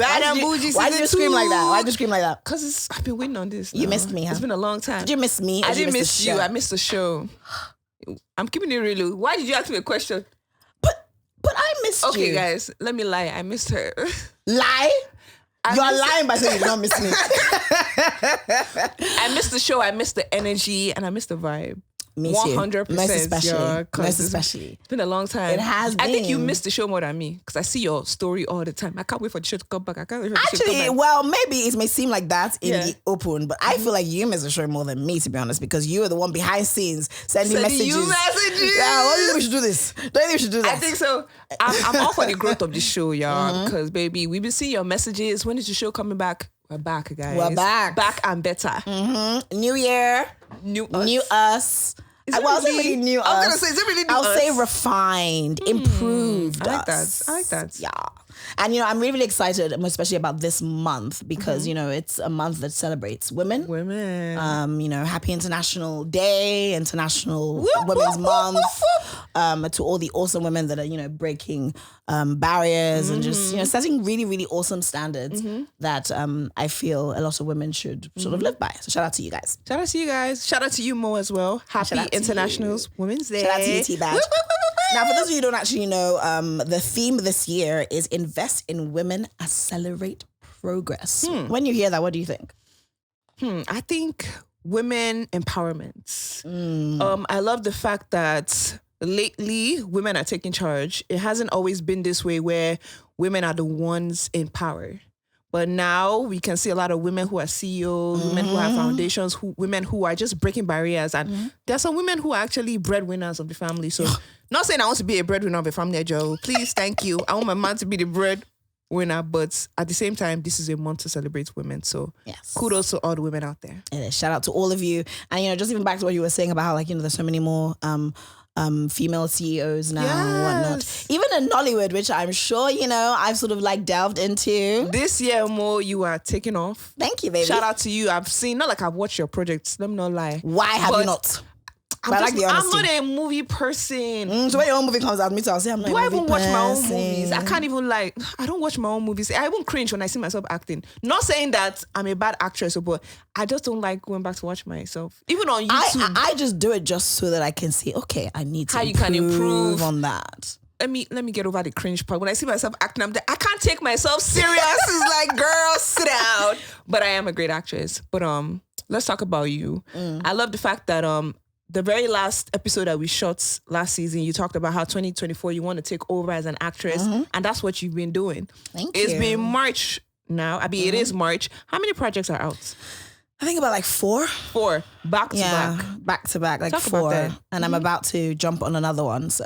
Bad and Boujee. Why did you scream like that? Why did you scream like that? Because I've been waiting on this. You missed me, huh? It's been a long time. Did you miss me? I didn't miss you. I missed the show. I'm keeping it real. Why did you ask me a question? But I missed you. Okay, guys, let me lie. I missed her. Lie? You're lying by saying you don't miss me. I missed the show. I missed the energy, and I missed the vibe. Me too. 100%. Most especially. Most It's especially. been a long time. It has I think you been. missed the show more than me because I see your story all the time. I can't wait for the show to come back. I can't wait for the show to Actually, come back. well, maybe it may seem like that in Yeah. the open, but I feel like you miss the show more than me, to be honest, because you are the one behind scenes sending messages. You messages. Yeah, what do you think we should do this? Don't you think we should do that? I think so. I'm all for the growth of the show, y'all. Because, baby, we've been seeing your messages. When is the show coming back? We're back, guys. We're back. Back and better. New year, New us. new us. Is it Well, it's not really- really new us. I was going to say, is it really new I'll us? say refined, improved I like us. that. I like that. Yeah. And, I'm really, really excited, especially about this month because, it's a month that celebrates women. Women. Happy International Day, International Women's Month, to all the awesome women that are, breaking barriers and just, setting really, really awesome standards that I feel a lot of women should sort of live by. So shout out to you guys. Shout out to you guys. Shout out to you, Mo, as well. Happy out to International Women's Day. Shout out to you, T-Bag. Now, for those of you who don't actually know, the theme this year is Invest in Women, Accelerate Progress. When you hear that, what do you think? I think women empowerment. I love the fact that lately women are taking charge. It hasn't always been this way where women are the ones in power. But now we can see a lot of women who are CEOs, women who have foundations, women who are just breaking barriers. And there's some women who are actually breadwinners of the family. So not saying I want to be a breadwinner of a family, Joe. Please, thank you. I want my man to be the breadwinner. But at the same time, this is a month to celebrate women. So Yes. kudos to all the women out there. Shout out to all of you. And, just even back to what you were saying about how, there's so many more female CEOs now and whatnot. Even in Nollywood, which I'm sure, I've sort of delved into. This year, Mo, you are taking off. Thank you, baby. Shout out to you. I've seen, not like I've watched your projects, let me not lie. Why have you not? But I like the honesty. I'm not a movie person. So when your own movie comes out, me too, I'll say I'm not Do a I movie even watch my own person. movies? I can't even I don't watch my own movies. I even cringe when I see myself acting. Not saying that I'm a bad actress, but I just don't like going back to watch myself. Even on YouTube. I just do it just so that I can see, okay, I need to How you can improve on that. Let me get over the cringe part. When I see myself acting, I can't take myself serious. It's like, girl, sit down. But I am a great actress. But let's talk about you. I love the fact that the very last episode that we shot last season, you talked about how 2024 you want to take over as an actress, and that's what you've been doing. Thank It's you. been March now. It is March. How many projects are out? I think about 4. 4, back to back. Back to back, Talk about 4. that. And I'm about to jump on another one, so,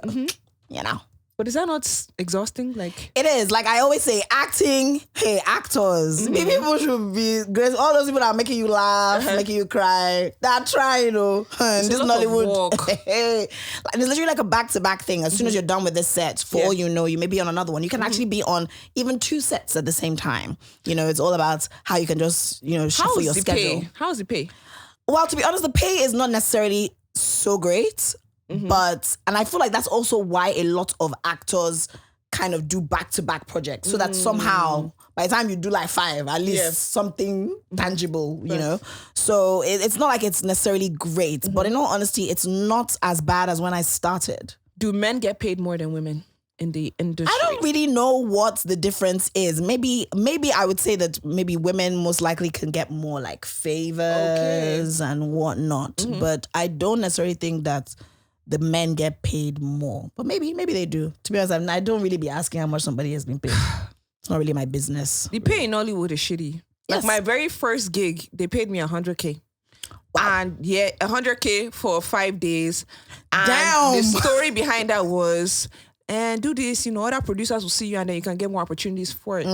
But is that not exhausting? It is. I always say, acting, hey, actors. People should be great. All those people that are making you laugh, making you cry, they're trying, And this a lot of Nollywood. work. Hey, it's literally like a back-to-back thing. As soon as you're done with this set, for all you know, you may be on another one. You can actually be on even 2 sets at the same time. It's all about how you can just, shuffle your schedule. How's the pay? Well, to be honest, the pay is not necessarily so great. But, and I feel like that's also why a lot of actors kind of do back-to-back projects. So that somehow, by the time you do 5, at least something tangible, you know? So it's not like it's necessarily great. But in all honesty, it's not as bad as when I started. Do men get paid more than women in the industry? I don't really know what the difference is. Maybe I would say that maybe women most likely can get more favors and whatnot. But I don't necessarily think that the men get paid more. But maybe they do. To be honest, I don't really be asking how much somebody has been paid. It's not really my business. The pay in Hollywood is shitty. Yes. My very first gig, they paid me $100K. Wow. And $100K for 5 days. And Damn. the story behind that was, and do this, other producers will see you and then you can get more opportunities for it.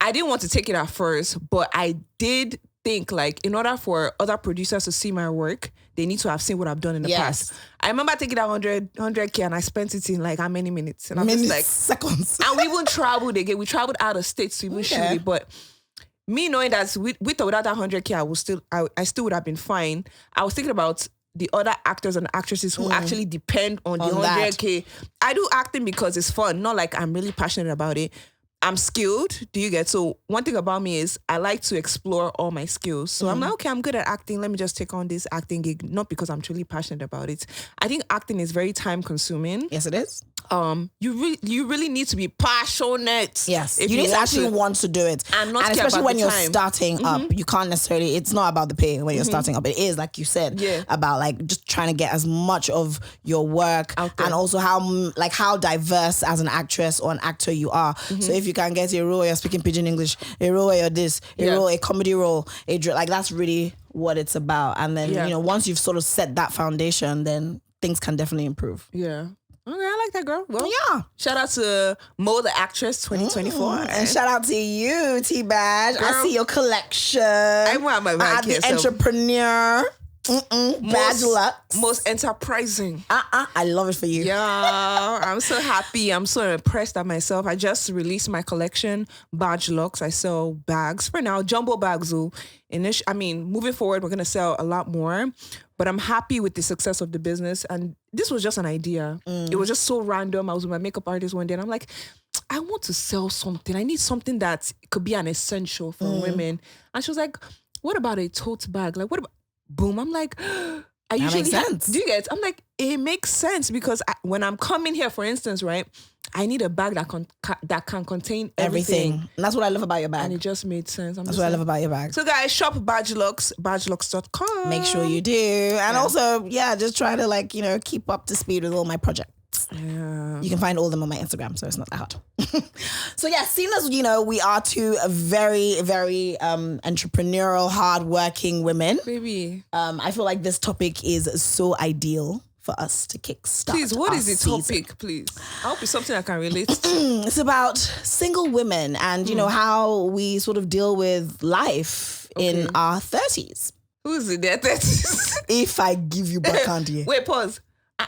I didn't want to take it at first, but I did think in order for other producers to see my work, they need to have seen what I've done in the past. I remember taking that 100K and I spent it in how many minutes? And I'm just seconds. And we even traveled again. We traveled out of states to even shoot it. But me knowing that with or without that 100K, I still would have been fine. I was thinking about the other actors and actresses who actually depend on the 100K. I do acting because it's fun, not I'm really passionate about it. I'm skilled. Do you get? So one thing about me is I like to explore all my skills. So I'm like, okay, I'm good at acting. Let me just take on this acting gig. Not because I'm truly passionate about it. I think acting is very time consuming. Yes, it is. You really need to be passionate. Yes, if you need to actually want to do it, and not and care especially about when the you're time. starting up, you can't necessarily. It's not about the pay when you're starting up. It is, like you said, about like just trying to get as much of your work out there. and also how diverse as an actress or an actor you are. So if you can get a role, you're speaking pidgin English, a role where you're this, a role, a comedy role, like that's really what it's about. And then you know, once you've sort of set that foundation, then things can definitely improve. Yeah. Okay, I like that, girl. Well, yeah. Shout out to Mo the Actress 2024. And shout out to you, T-Baj. I see your collection. I want my bag the entrepreneur. Bad luck. Most enterprising. I love it for you. Yeah, I'm so happy. I'm so impressed at myself. I just released my collection, Badge Locks. I sell bags for now, jumbo bags. Moving forward, we're going to sell a lot more. But I'm happy with the success of the business. And this was just an idea. It was just so random. I was with my makeup artist one day and I'm like, I want to sell something. I need something that could be an essential for women. And she was like, what about a tote bag? Like, what about... Boom. I'm like, makes sense. Do you get? I'm like, it makes sense because when I'm coming here, for instance, right, I need a bag that can contain everything. And that's what I love about your bag. And it just made sense. That's what I love about your bag. So guys, shop badgelocks, badgelocks.com. Make sure you do. And also, just try to keep up to speed with all my projects. Yeah. You can find all of them on my Instagram, so it's not that hard. So seeing as we are two very, very entrepreneurial, hardworking women. Baby. I feel like this topic is so ideal for us to kickstart. Please, what is the season. topic, please? I hope it's something I can relate to. It's about single women and how we sort of deal with life in our 30s. Who's in their 30s? If I give you backhand here. Wait, pause.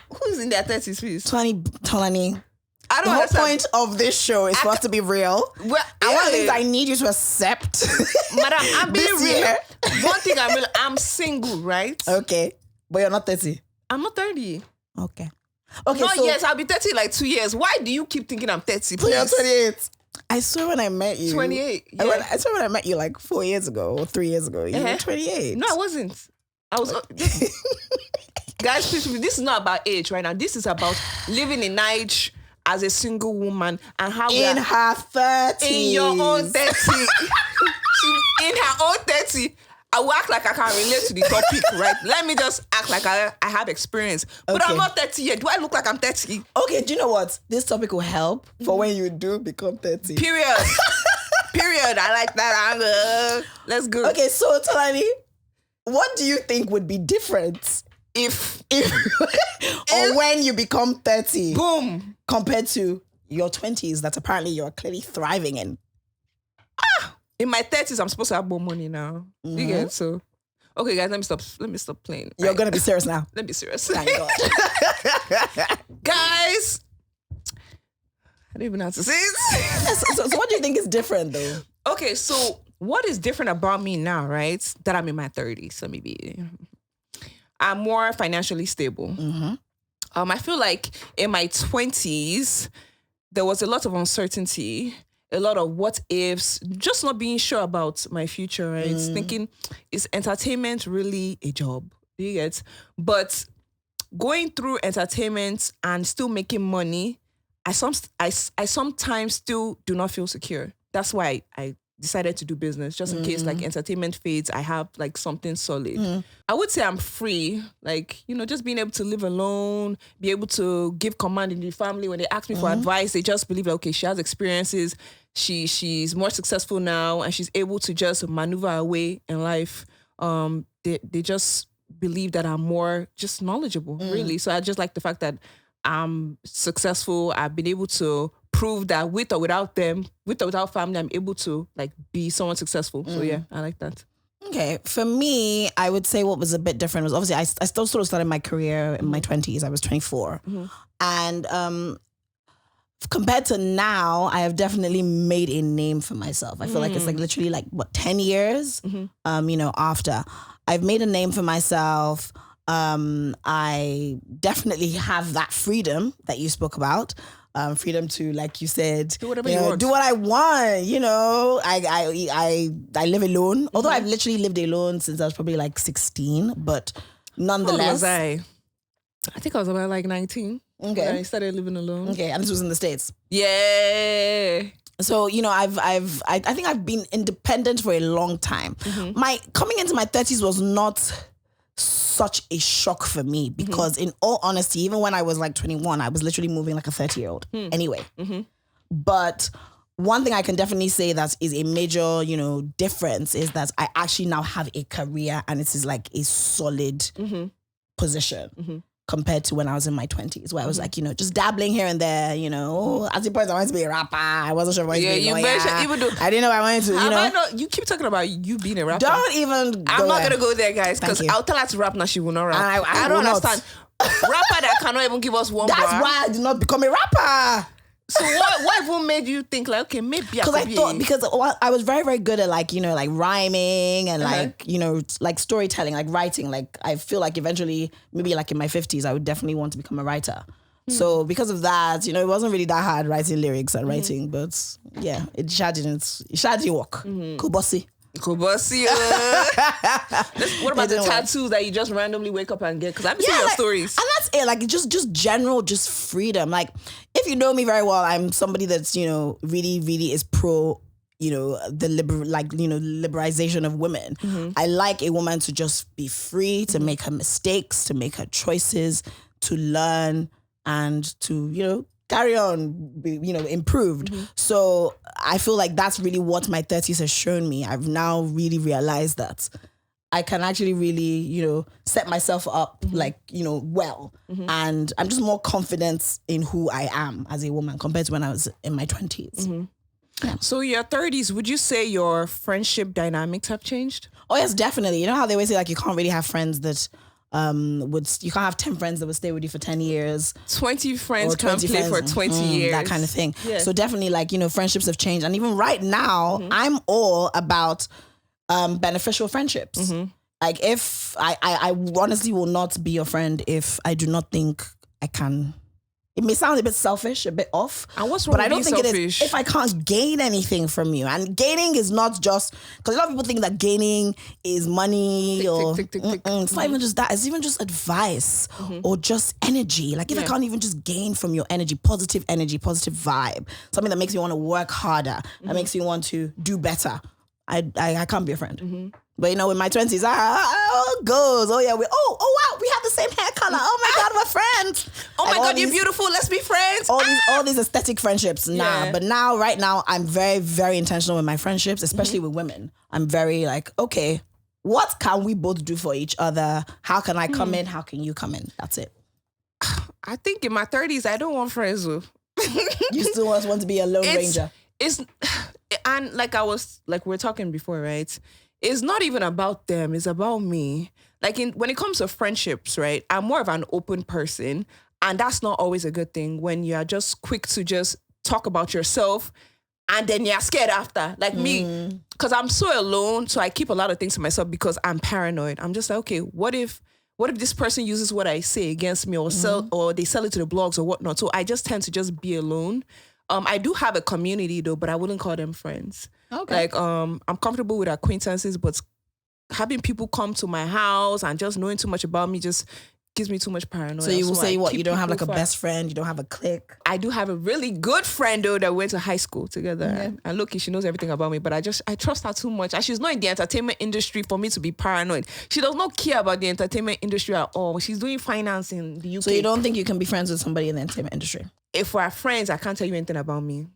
Who's in their 30s, please? Tolani. I don't The whole understand. point of this show is for us to be real. Well, One of the things I need you to accept. Madam, I'm being This real. year. One thing I'm single, right? Okay. But you're not 30. I'm not 30. Okay. Yes, I'll be 30 in like 2 years. Why do you keep thinking I'm 30? So Please? you're 28. I swear when I met you. 28. Yeah. I swear when I met you like 4 years ago or 3 years ago, you were 28. No, I wasn't. I was... Guys, please, this is not about age right now. This is about living in Nigeria as a single woman and how in her 30s. In your own 30. In her own 30. I will act like I can relate to the topic, right? Let me just act like I have experience. But I'm not 30 yet. Do I look like I'm 30? Okay, do you know what? This topic will help for when you do become 30. Period. I like that. Let's go. Okay, so Tolani, what do you think would be different if or when you become 30? Boom. Compared to your 20s that apparently you're clearly thriving in. In my 30s, I'm supposed to have more money now. You get it? So, okay, guys, let me stop playing. You're going to be serious now. Let me be serious. Thank God. Guys, I don't even know how to say it. So what do you think is different though? Okay, so what is different about me now, right? That I'm in my 30s. So maybe I'm more financially stable. I feel like in my 20s, there was a lot of uncertainty, a lot of what ifs, just not being sure about my future, right? Thinking, is entertainment really a job? Do you get? But going through entertainment and still making money, I sometimes still do not feel secure. That's why I decided to do business, just in case like entertainment fades, I have like something solid. I would say I'm free, like, just being able to live alone, be able to give command in the family. When they ask me for advice, they just believe, okay, she has experiences, she's more successful now, and she's able to just maneuver her way in life. They just believe that I'm more just knowledgeable, really. So I just like the fact that I'm successful. I've been able to prove that with or without them, with or without family, I'm able to like be someone successful. So yeah, I like that. Okay. For me, I would say what was a bit different was obviously I still sort of started my career in my 20s. I was 24. And compared to now, I have definitely made a name for myself. I feel like it's like literally like 10 years, after. I've made a name for myself. I definitely have that freedom that you spoke about. freedom to, like you said, do whatever you want. Do what I want. I live alone. Although I've literally lived alone since I was probably like 16, but nonetheless. How old was I? I think I was about like 19. Okay. When I started living alone. Okay, and this was in the States. Yeah. So, I think I've been independent for a long time. My coming into my 30s was not such a shock for me because in all honesty, even when I was like 21, I was literally moving like a 30-year-old anyway. But one thing I can definitely say that is a major, difference is that I actually now have a career and it is like a solid position. Compared to when I was in my 20s, where I was like, just dabbling here and there, At the point, I wanted to be a rapper. I wasn't sure if I wanted to be a lawyer. Even though, I didn't know I wanted to, you keep talking about you being a rapper. Don't even I'm not going to go there, guys, because I'll tell her to rap now, she will not rap. I don't understand. Rapper that cannot even give us one bar. That's why I did not become a rapper. So what even made you think like, okay, maybe I could be because I was very, very good at like rhyming and like storytelling, like writing. Like I feel like eventually, maybe like in my 50s, I would definitely want to become a writer. So because of that, it wasn't really that hard writing lyrics and writing, but yeah, it didn't work. Kubasi. What about the tattoos that you just randomly wake up and get? Because I've seen your stories. And that's it. Like just general, just freedom. Like if you know me very well, I'm somebody that's, really, really is pro, the liberalization of women. I like a woman to just be free, to make her mistakes, to make her choices, to learn and to, carry on, improved. So I feel like that's really what my 30s has shown me. I've now really realized that I can actually really, set myself up well. And I'm just more confident in who I am as a woman compared to when I was in my 20s. Yeah. So your 30s, would you say your friendship dynamics have changed? Oh yes, definitely. You know how they always say like you can't really have friends that you can't have 10 friends that would stay with you for 10 years. 20 friends can't play for 20 years. That kind of thing. Yeah. So definitely friendships have changed. And even right now, I'm all about beneficial friendships. Like if I honestly will not be your friend if I do not think I can. It may sound a bit selfish, a bit off. And what's wrong but I don't think selfish? It is if I can't gain anything from you. And gaining is not just because a lot of people think that gaining is money it's not even just that. It's even just advice or just energy. Like if I can't even just gain from your energy, positive vibe, something that makes me want to work harder, that makes me want to do better. I can't be a friend. But in my 20s, goes. Oh yeah, wow, we have the same hair color. Oh my God, we're friends. Oh my God, you're beautiful. Let's be friends. All these aesthetic friendships. But right now, I'm very, very intentional with my friendships, especially with women. I'm very like, okay, what can we both do for each other? How can I come in? How can you come in? That's it. I think in my 30s, I don't want friends. You still want to be a lone ranger. And like we were talking before, right? It's not even about them. It's about me. Like when it comes to friendships, right? I'm more of an open person. And that's not always a good thing when you're just quick to just talk about yourself and then you're scared after. Like me, because I'm so alone. So I keep a lot of things to myself because I'm paranoid. I'm just like, okay, what if this person uses what I say against me or they sell it to the blogs or whatnot? So I just tend to just be alone. I do have a community though, but I wouldn't call them friends. Okay. Like, I'm comfortable with acquaintances, but having people come to my house and just knowing too much about me just gives me too much paranoia. So you will say what? You don't have like a best friend? You don't have a clique? I do have a really good friend though that we went to high school together. And look, she knows everything about me, but I trust her too much. And she's not in the entertainment industry for me to be paranoid. She does not care about the entertainment industry at all. She's doing finance in the UK. So you don't think you can be friends with somebody in the entertainment industry? If we're friends, I can't tell you anything about me.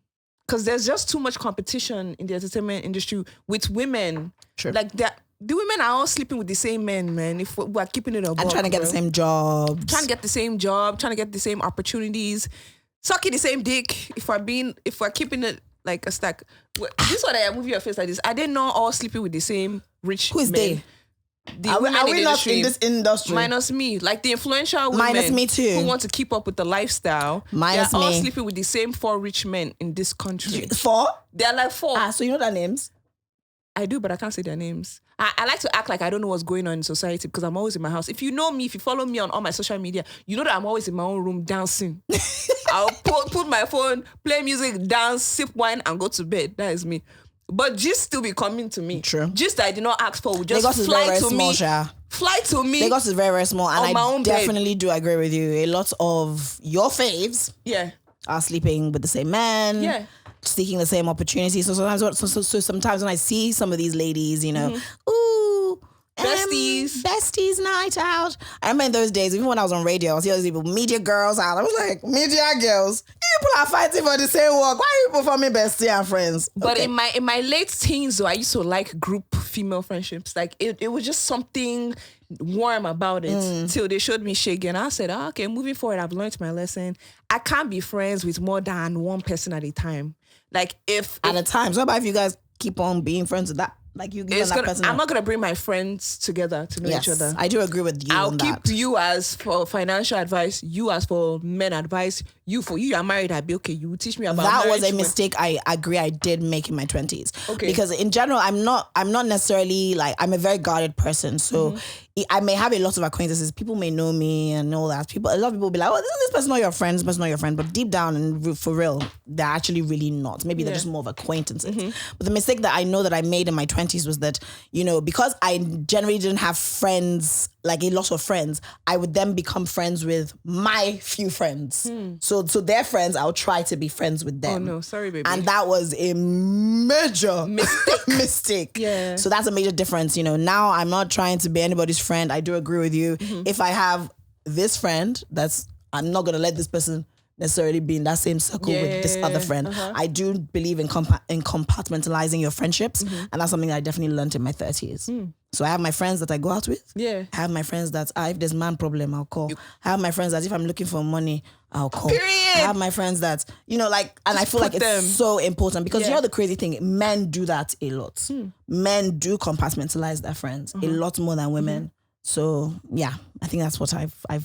Because there's just too much competition in the entertainment industry with women. Sure. Like that. The women are all sleeping with the same men, man. If we're keeping it above, and trying to get the same jobs. Trying to get the same job, trying to get the same opportunities, sucking the same dick. If we're keeping it like a stack. This is what I move your face like this. Are they not all sleeping with the same rich Who is men? they? Are we not in this industry? Minus me. Like the influential women minus me too. Who want to keep up with the lifestyle. Minus they're all me. sleeping with the same 4 rich men in this country. 4? They're like 4. So you know their names? I do, but I can't say their names. I like to act like I don't know what's going on in society because I'm always in my house. If you know me, if you follow me on all my social media, you know that I'm always in my own room dancing. I'll put my phone, play music, dance, sip wine, and go to bed. That is me. But gist still be coming to me. True. Gist I did not ask for will just Lagos is fly very, to very small, me. Sha. Fly to me. Lagos is very, very small. And on my I own definitely do agree with you. A lot of your faves are sleeping with the same men. Yeah. Seeking the same opportunities. So sometimes when I see some of these ladies, you know, ooh, besties night out. I remember in those days, even when I was on radio, I was hearing people, media girls out. I was like, media girls, you people are fighting for the same work. Why are you performing bestie and friends? But in my late teens, though, I used to like group female friendships. Like it was just something warm about it till they showed me Shaggy, and I said, okay, moving forward, I've learned my lesson. I can't be friends with more than one person at a time. Like if at a time. So about if you guys keep on being friends with that, like you give that person. I'm not gonna bring my friends together to know each other. I do agree with you. I'll keep you as for financial advice, you as for men advice, you are married. I'll be okay. You will teach me about that marriage. Was a mistake. I agree. I did make in my 20s. Okay. Because in general, I'm not necessarily like I'm a very guarded person. So I may have a lot of acquaintances. People may know me and all that. A lot of people will be like, "Oh, isn't this person not your friend? This person not your friend?" But deep down and for real, they're actually really not. Maybe they're just more of acquaintances. But the mistake that I know that I made in my 20s was that, you know, because I generally didn't have friends, like a lot of friends, I would then become friends with my few friends. So their friends, I'll try to be friends with them. Oh no, sorry, baby. And that was a major mistake. Yeah. So that's a major difference. You know, now I'm not trying to be anybody's friend. I do agree with you. If I have this friend, I'm not going to let this person necessarily be in that same circle with this other friend. I do believe in compartmentalizing your friendships. And that's something that I definitely learned in my 30s. So I have my friends that I go out with. Yeah. I have my friends that if there's man problem, I'll call. I have my friends that if I'm looking for money, I'll call. Period. I have my friends that, you know, like, and just I feel like it's so important because you know the crazy thing, men do that a lot. Men do compartmentalize their friends a lot more than women. So yeah, I think that's what I've. Are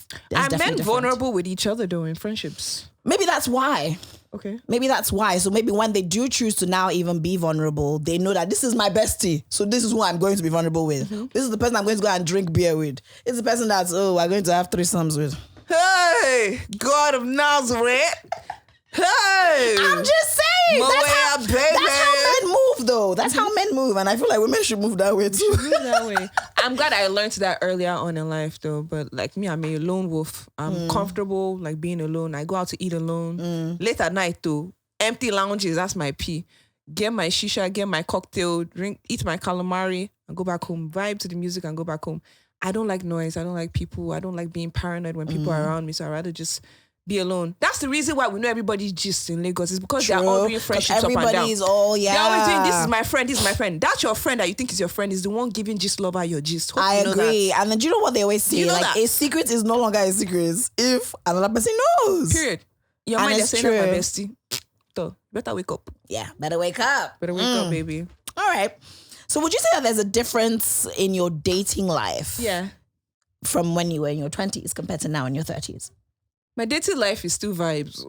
men vulnerable with each other though in friendships? Maybe that's why. Okay. Maybe that's why. So maybe when they do choose to now even be vulnerable, they know that this is my bestie. So this is who I'm going to be vulnerable with. This is the person I'm going to go and drink beer with. It's the person that's, we're going to have threesomes with. Hey, God of Nazareth. Hey. I'm just saying. Moet That's how men move though. That's how men move. And I feel like women should move that way too. That way. I'm glad I learned that earlier on in life though. But like me, I'm a lone wolf. I'm comfortable like being alone. I go out to eat alone. Late at night though. Empty lounges, that's my pee. Get my shisha, get my cocktail, drink, eat my calamari, and go back home. Vibe to the music and go back home. I don't like noise. I don't like people. I don't like being paranoid when people are around me. So I'd rather just be alone. That's the reason why we know everybody's gist in Lagos. Is because they're all doing friendships up and down. Everybody's all, They're always doing, this is my friend, this is my friend. That's your friend that you think is your friend is the one giving gist lover your gist. Hope I you know agree. that. And then do you know what they always say? Like a secret is no longer a secret if another person knows. Period. Your mind is saying that my bestie. So better wake up. Yeah, better wake up. Better wake up, baby. All right. So would you say that there's a difference in your dating life? Yeah. From when you were in your 20s compared to now in your 30s? My dating life is still vibes.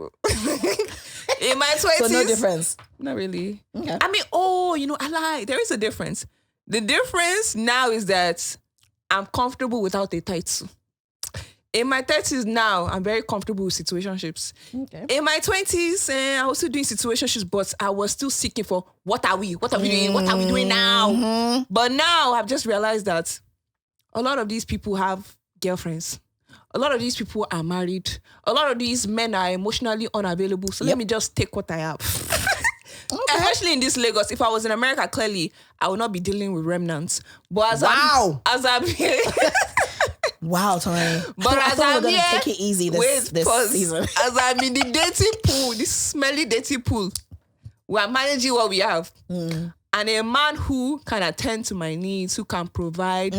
In my 20s. So no difference? Not really. Okay. I mean, I lie. There is a difference. The difference now is that I'm comfortable without a title. In my 30s now, I'm very comfortable with situationships. Okay. In my 20s, I was still doing situationships, but I was still seeking for what are we? What are we doing? What are we doing now? But now I've just realized that a lot of these people have girlfriends. A lot of these people are married. A lot of these men are emotionally unavailable. So let me just take what I have. Okay. Especially in this Lagos. If I was in America, clearly, I would not be dealing with remnants. But as I'm here... Wow, Tolani. But as I'm here, take it easy this season. As I'm in the dating pool, this smelly dating pool, we're managing what we have. And a man who can attend to my needs, who can provide,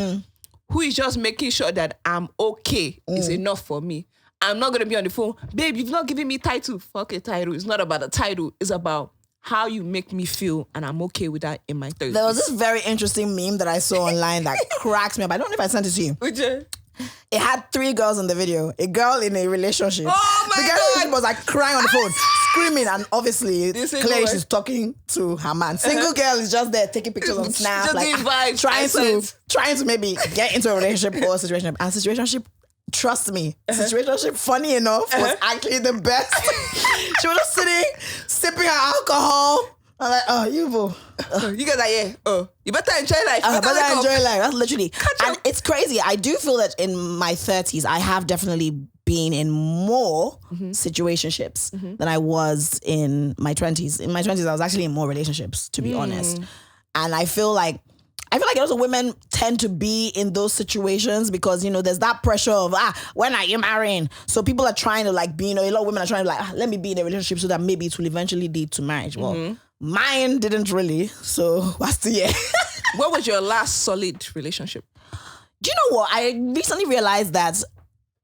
who is just making sure that I'm okay is enough for me. I'm not going to be on the phone. Babe, you've not given me title. Fuck a title. It's not about the title. It's about how you make me feel, and I'm okay with that in my 30s. There was this very interesting meme that I saw online that cracks me up. I don't know if I sent it to you. Would you? It had 3 girls in the video. A girl in a relationship. Oh my God. The girl was like crying on the phone, screaming, and obviously, clearly one. she's talking to her man. Single girl is just there taking pictures on Snap, Just like doing vibes, trying to maybe get into a relationship or a situationship. And situationship, trust me, situationship, funny enough, was actually the best. She was just sitting, sipping her alcohol. I'm like, oh, you boo. You guys are here. Oh, you better enjoy life. That's literally. And it's crazy. I do feel that in my 30s, I have definitely been in more situationships than I was in my 20s. In my 20s, I was actually in more relationships, to be honest. And I feel like also women tend to be in those situations because, you know, there's that pressure of, when are you marrying? So people are trying to like be, you know, a lot of women are trying to like, let me be in a relationship so that maybe it will eventually lead to marriage. Well, mine didn't really. So what's the year? What was your last solid relationship? Do you know what? I recently realized that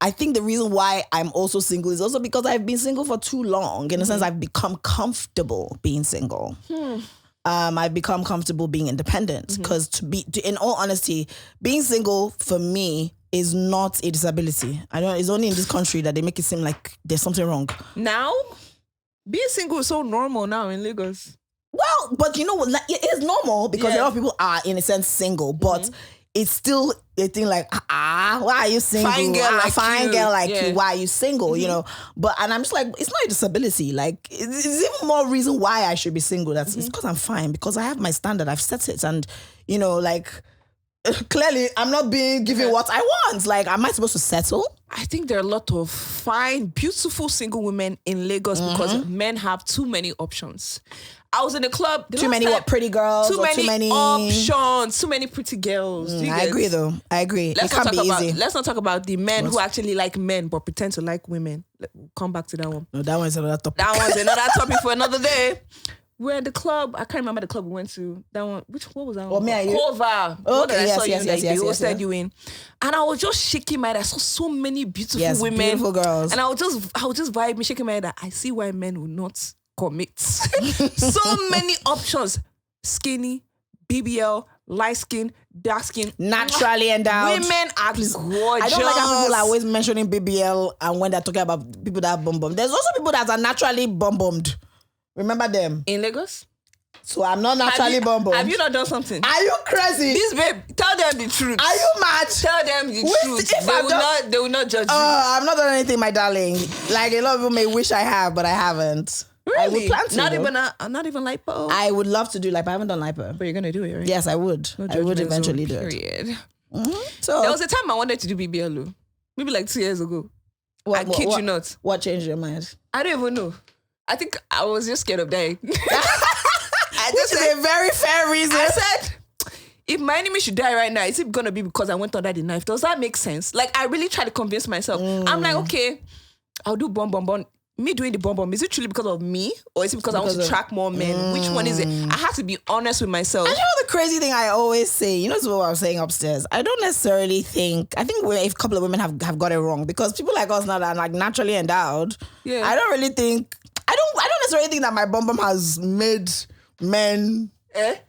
I think the reason why I'm also single is also because I've been single for too long. In a sense, I've become comfortable being single. I've become comfortable being independent because in all honesty, being single for me is not a disability. It's only in this country that they make it seem like there's something wrong. Now, being single is so normal now in Lagos. Well, but you know what? It is normal because a lot of people are, in a sense, single, but it's still a thing like, why are you single? Fine girl like you. Why are you single? You know, and I'm just like, it's not a disability. Like, it's even more reason why I should be single. It's because I'm fine, because I have my standard, I've set it, and you know, like, clearly I'm not being given what I want. Like, am I supposed to settle? I think there are a lot of fine, beautiful single women in Lagos because men have too many options. I was in a club. Too many pretty girls? Too many options. Too many pretty girls. I agree though. I agree. It can't be easy. Let's not talk about the men who actually like men but pretend to like women. We'll come back to that one. No, that one's another topic. That one's another topic for another day. We're at the club. I can't remember the club we went to. That one. What was that one? Me and you? Cover. Okay, yes. They hosted you in. And I was just shaking my head. I saw so many beautiful women. Beautiful girls. And I was just vibing, shaking my head that I see why men will not commit. So many options. Skinny, BBL, light skin, dark skin. Naturally endowed. Women are gorgeous. I don't like how people are always mentioning BBL and when they're talking about people that have bum. There's also people that are naturally bummed. Remember them? In Lagos? So I'm not naturally bummed. Have you not done something? Are you crazy? This babe, tell them the truth. Are you mad? Tell them the truth. They will not judge you. I've not done anything, my darling. Like a lot of people may wish I have, but I haven't. Really? I would plan to. Not even lipo? I would love to do lipo. I haven't done lipo. But you're going to do it, right? Yes, I would. I would eventually do it. Period. So there was a time I wanted to do BBL. Maybe like 2 years ago. I kid you not. What changed your mind? I don't even know. I think I was just scared of dying. Which is a very fair reason. I said, if my enemy should die right now, is it going to be because I went under the knife? Does that make sense? Like, I really try to convince myself. I'm like, okay, I'll do bomb. Me doing the bomb, is it truly because of me? Or is it because I want to track more men? Which one is it? I have to be honest with myself. And you know the crazy thing I always say, you know what I was saying upstairs? I don't necessarily think, I think a couple of women have got it wrong because people like us now that are like naturally endowed, I don't really think, I don't necessarily think that my bum has made men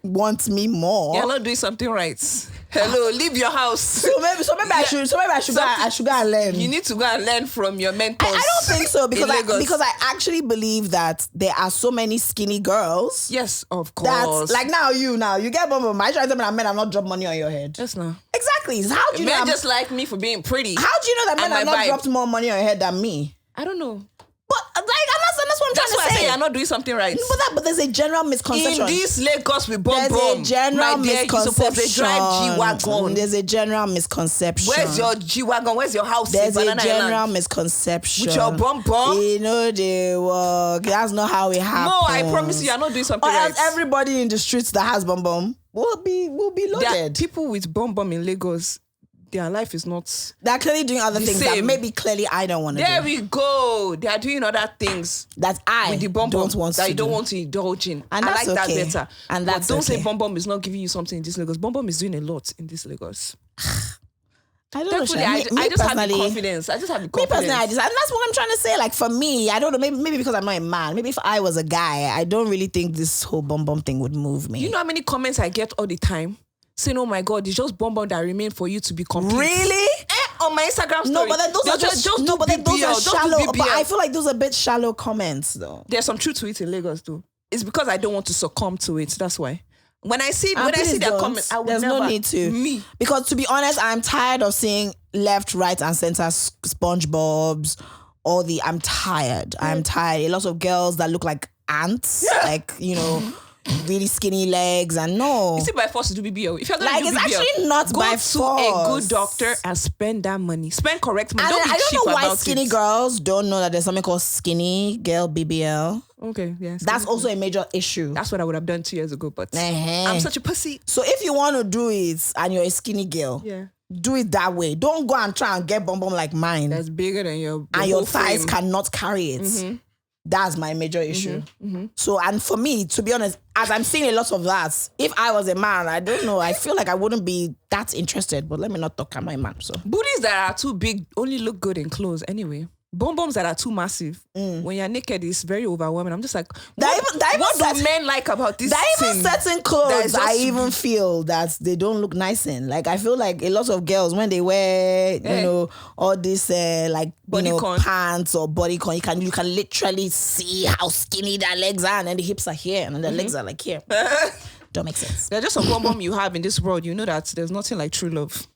want me more. You're not doing something right. Hello, leave your house. So maybe I should go and learn. You need to go and learn from your mentors. I don't think so because I actually believe that there are so many skinny girls. Yes, of course. That's like now you get bum. I try to tell me that men have not dropped money on your head. Yes, no. Exactly. How do you men just like me for being pretty? How do you know that men have not dropped more money on your head than me? I don't know. But that's what I'm trying to say. That's why I say you're not doing something right. But there's a general misconception. In this Lagos with bomb. There's a general misconception. You're supposed to drive G-Wagon. There's a general misconception. Where's your G-Wagon? Where's your house? There's a general misconception. With your bomb. You know they work. That's not how it happens. No, I promise you're not doing something right. Everybody in the streets that has bomb will be loaded. There are people with bomb in Lagos. Their life is not. They're clearly doing other things that maybe clearly I don't want to do. There we go. They are doing other things that I with the don't want that to you don't want to indulge in. And I like okay. that better. And that's don't say bomb is not giving you something in this Lagos. Bomb is doing a lot in this Lagos. I don't know. I just have the confidence. Me personally, and that's what I'm trying to say. Like for me, I don't know. Maybe because I'm not a man. Maybe if I was a guy, I don't really think this whole bomb thing would move me. You know how many comments I get all the time saying, "Oh my God, it's just bomb that remain for you to be complete." Really? on my Instagram story. No, but then those They'll are just do no, but then those BBL, are just do shallow. BBL. But I feel like those are a bit shallow comments, though. There's some truth to it in Lagos, though. It's because I don't want to succumb to it. That's why. When I see their comments, I would There's never. no need to. Me. Because to be honest, I'm tired of seeing left, right, and center SpongeBob's. I'm tired. I'm tired. A lot of girls that look like ants, like, really skinny legs, and no. Is it by force to do BBL? If you're going Like, to do it's BBL, actually not go by to force. a good doctor and spend that money. Spend correct money. And Don't be I don't cheap know why about skinny it. girls don't know that there's something called skinny girl BBL. Okay, yes. That's also a major issue. That's what I would have done 2 years ago, but I'm such a pussy. So if you want to do it and you're a skinny girl, Yeah. do it that way. Don't go and try and get bum like mine. That's bigger than your And your whole thighs frame. cannot carry it. That's my major issue. So, and for me, to be honest, as I'm seeing a lot of that, if I was a man, I don't know, I feel like I wouldn't be that interested. But let me not talk, I'm a man. So Booties that are too big only look good in clothes anyway. Bum-bums that are too massive, when you're naked, it's very overwhelming. I'm just like, what do men like about this there are thing? even certain that clothes is I just- even feel that they don't look nice in. Like, I feel like a lot of girls, when they wear, all this Bodycon. pants or bodycon, you can literally see how skinny their legs are, and then the hips are here, and then the legs are like here. Don't make sense. There's just a bum you have in this world. You know that there's nothing like true love.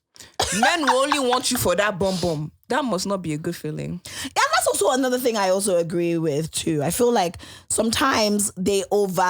Men will only want you for that bum. That must not be a good feeling. Yeah, that's also another thing I also agree with too. I feel like sometimes they over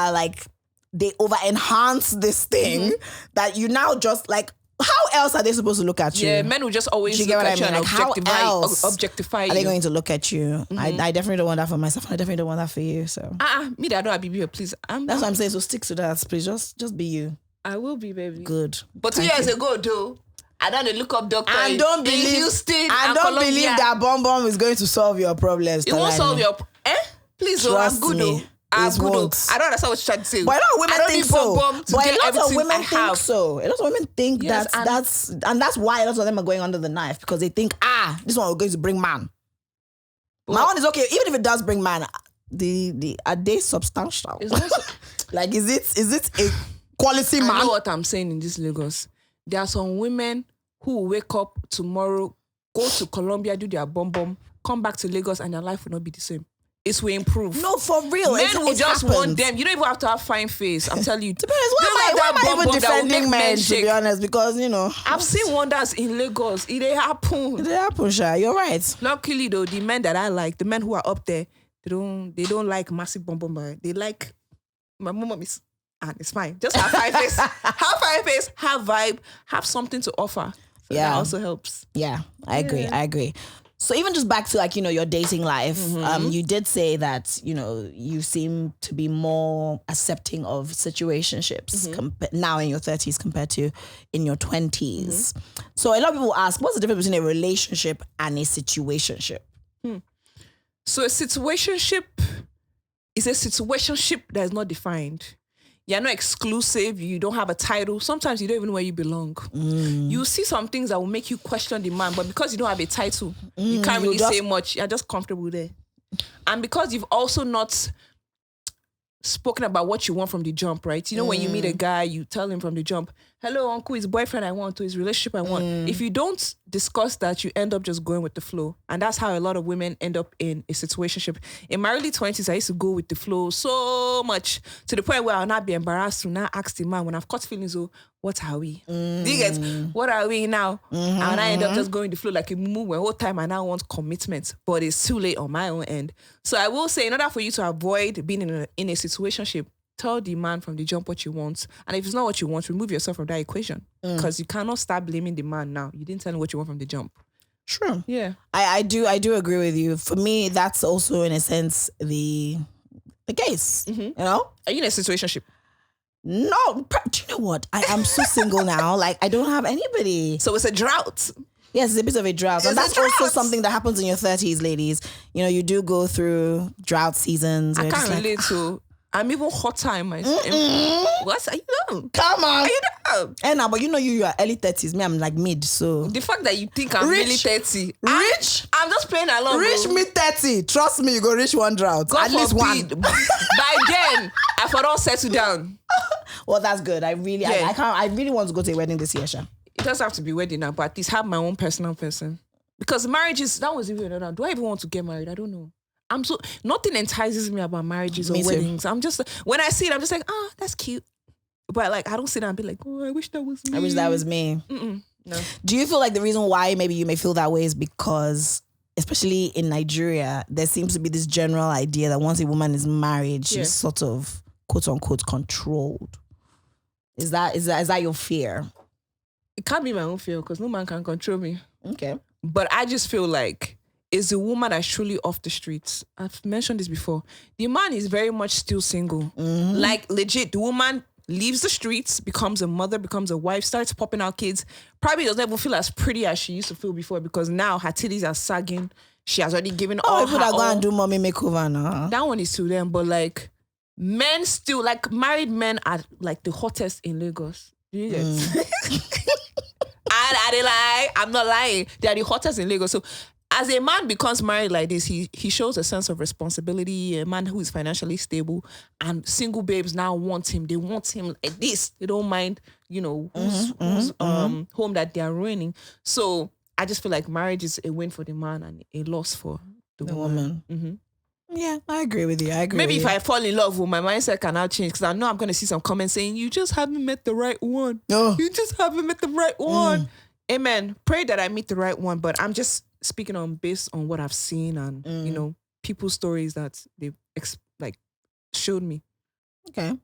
enhance this thing that you now just like, how else are they supposed to look at you? Yeah, men will just always Do you look get at what you I mean? and Like, how else objectify are you. they going to look at you? I definitely don't want that for myself. I definitely don't want that for you. So Me that I don't have BBL, please. that's what I'm saying. So stick to that, please. Just be you. I will be, baby. Good. But 2 years ago, though, I done a look-up doctor And don't in believe Houston and and don't Colombia. believe that bum is going to solve your problems. It won't Tolani. solve your... Please, oh, I'm Trust good, me. though. I'm It good, though. won't. I don't understand what you're trying to say. But a lot of women I don't think need so. bum to But get a lot of everything women I think have. so. A lot of women think Yes, that's why a lot of them are going under the knife, because they think, this one is going to bring man. My one is okay, even if it does bring man. The are they substantial? It's not so- Like, is it a quality I man? know what I'm saying in this Lagos. There are some women who will wake up tomorrow, go to Colombia, do their bum, come back to Lagos, and their life will not be the same. It will improve. No, for real. Men it will just happens. want them. You don't even have to have fine face. I'm telling you. To be honest, why am I even defending men, to shake? be honest? Because, I've seen wonders in Lagos. It happen. they happen, Sha. You're right. Luckily though, the men that I like, the men who are up there, they don't like massive bum. They like my mom is, and it's fine. Just have fine face, have vibe, have something to offer. So Yeah. that also helps. Yeah, I agree. So even just back to your dating life, you did say that, you seem to be more accepting of situationships now in your 30s compared to in your 20s. So a lot of people ask, what's the difference between a relationship and a situationship? So a situationship is a situationship that is not defined. You're not exclusive. You don't have a title. Sometimes you don't even know where you belong. You see some things that will make you question the man, but because you don't have a title, you can't really say much. You're just comfortable there. And because you've also not spoken about what you want from the jump, right? You know, when you meet a guy, you tell him from the jump, hello, uncle, his boyfriend I want, to his relationship I want. If you don't discuss that, you end up just going with the flow. And that's how a lot of women end up in a situationship. In my early 20s, I used to go with the flow so much to the point where I'll not be embarrassed to now ask the man when I've caught feelings, what are we? Do you get, what are we now? And I end up just going with the flow like a move the whole time I now want commitment, but it's too late on my own end. So I will say, in order for you to avoid being in a situationship, tell the man from the jump what you want. And if it's not what you want, remove yourself from that equation. Because you cannot start blaming the man now. You didn't tell him what you want from the jump. True. Yeah. I do agree with you. For me, that's also in a sense the case. You know? Are you in a situationship? No, do you know what? I am so single now. Like, I don't have anybody. So it's a drought. Yes, it's a bit of a drought. And It's a that's also drought. something that happens in your 30s, ladies. You do go through drought seasons. I where it's can't like, relate to. I'm even hotter in my. What are you doing? Come on. Are you doing? And now, but you are early 30s. Me, I'm like mid. So The fact that you think I'm Rich. really 30. Rich. I'm just playing along. reach bro. mid 30. Trust me, you go reach one drought. God At least forbid. one. By then, I for all settle down. Well, that's good. I really Yeah. I really want to go to a wedding this year, Sha. it doesn't have to be wedding now, but at least have my own personal person. Because marriages, that was even another. Do I even want to get married? I don't know. Nothing entices me about marriages or weddings. I'm just, when I see it, I'm just like, that's cute. But like, I don't sit down and be like, I wish that was me. I wish that was me. No. Do you feel like the reason why maybe you may feel that way is because, especially in Nigeria, there seems to be this general idea that once a woman is married, she's sort of quote unquote controlled. Is that your fear? It can't be my own fear because no man can control me. Okay. But I just feel like it's the woman that's truly off the streets. I've mentioned this before. The man is very much still single. Like legit, the woman leaves the streets, becomes a mother, becomes a wife, starts popping out kids. Probably doesn't even feel as pretty as she used to feel before because now her titties are sagging. She has already given all people her that go and do mommy makeover now. That one is to them. But like men still, like married men are like the hottest in Lagos. Do you get I'm not lying. They are the hottest in Lagos. So as a man becomes married like this, he shows a sense of responsibility, a man who is financially stable, and single babes now want him. They want him like this. They don't mind, whose home that they are ruining. So I just feel like marriage is a win for the man and a loss for the woman. Yeah, I agree with you. Maybe if I fall in love, my mindset can now change because I know I'm going to see some comments saying, you just haven't met the right one. Oh. You just haven't met the right one. Amen. Pray that I meet the right one, but I'm just speaking based on what I've seen and, people's stories that they've showed me. Okay.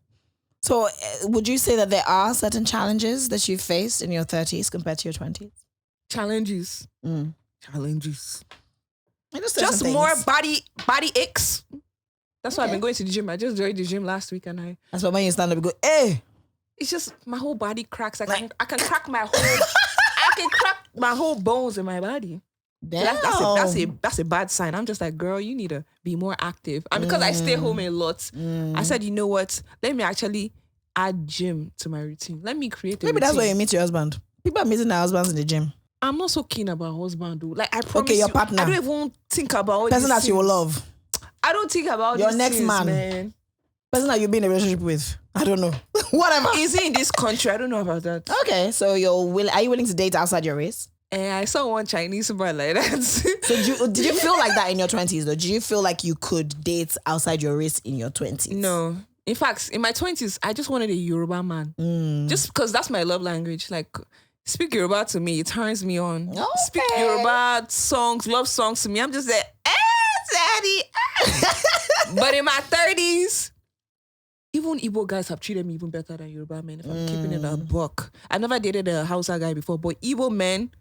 So would you say that there are certain challenges that you've faced in your 30s compared to your 20s? Challenges. Challenges. Just more body aches. That's why I've been going to the gym. I just joined the gym last week and that's why when you stand up, you go, hey. It's just my whole body cracks. I can crack my whole I can crack my whole bones in my body. Damn. That's a bad sign. I'm just like, girl, you need to be more active. And because I stay home a lot, I said, you know what? Let me actually add gym to my routine. Let me create a routine. That's where you meet your husband. People are meeting their husbands in the gym. I'm not so keen about husband, though. Like, I promise your partner. I don't even think about all person that things. you will love. I don't think about your these next things, man. Person that you'll be in a relationship with. I don't know. Whatever. Is he in this country? I don't know about that. Okay, so are you willing to date outside your race? I saw one Chinese boy like that. So did you feel like that in your 20s though? Did you feel like you could date outside your race in your 20s? No. In fact, in my 20s, I just wanted a Yoruba man. Just because that's my love language. Like, speak Yoruba to me, it turns me on. Okay. Speak Yoruba songs, love songs to me. I'm just like, daddy. But in my 30s, even Igbo guys have treated me even better than Yoruba men if I'm keeping it a buck. I've never dated a Hausa guy before, but Igbo men,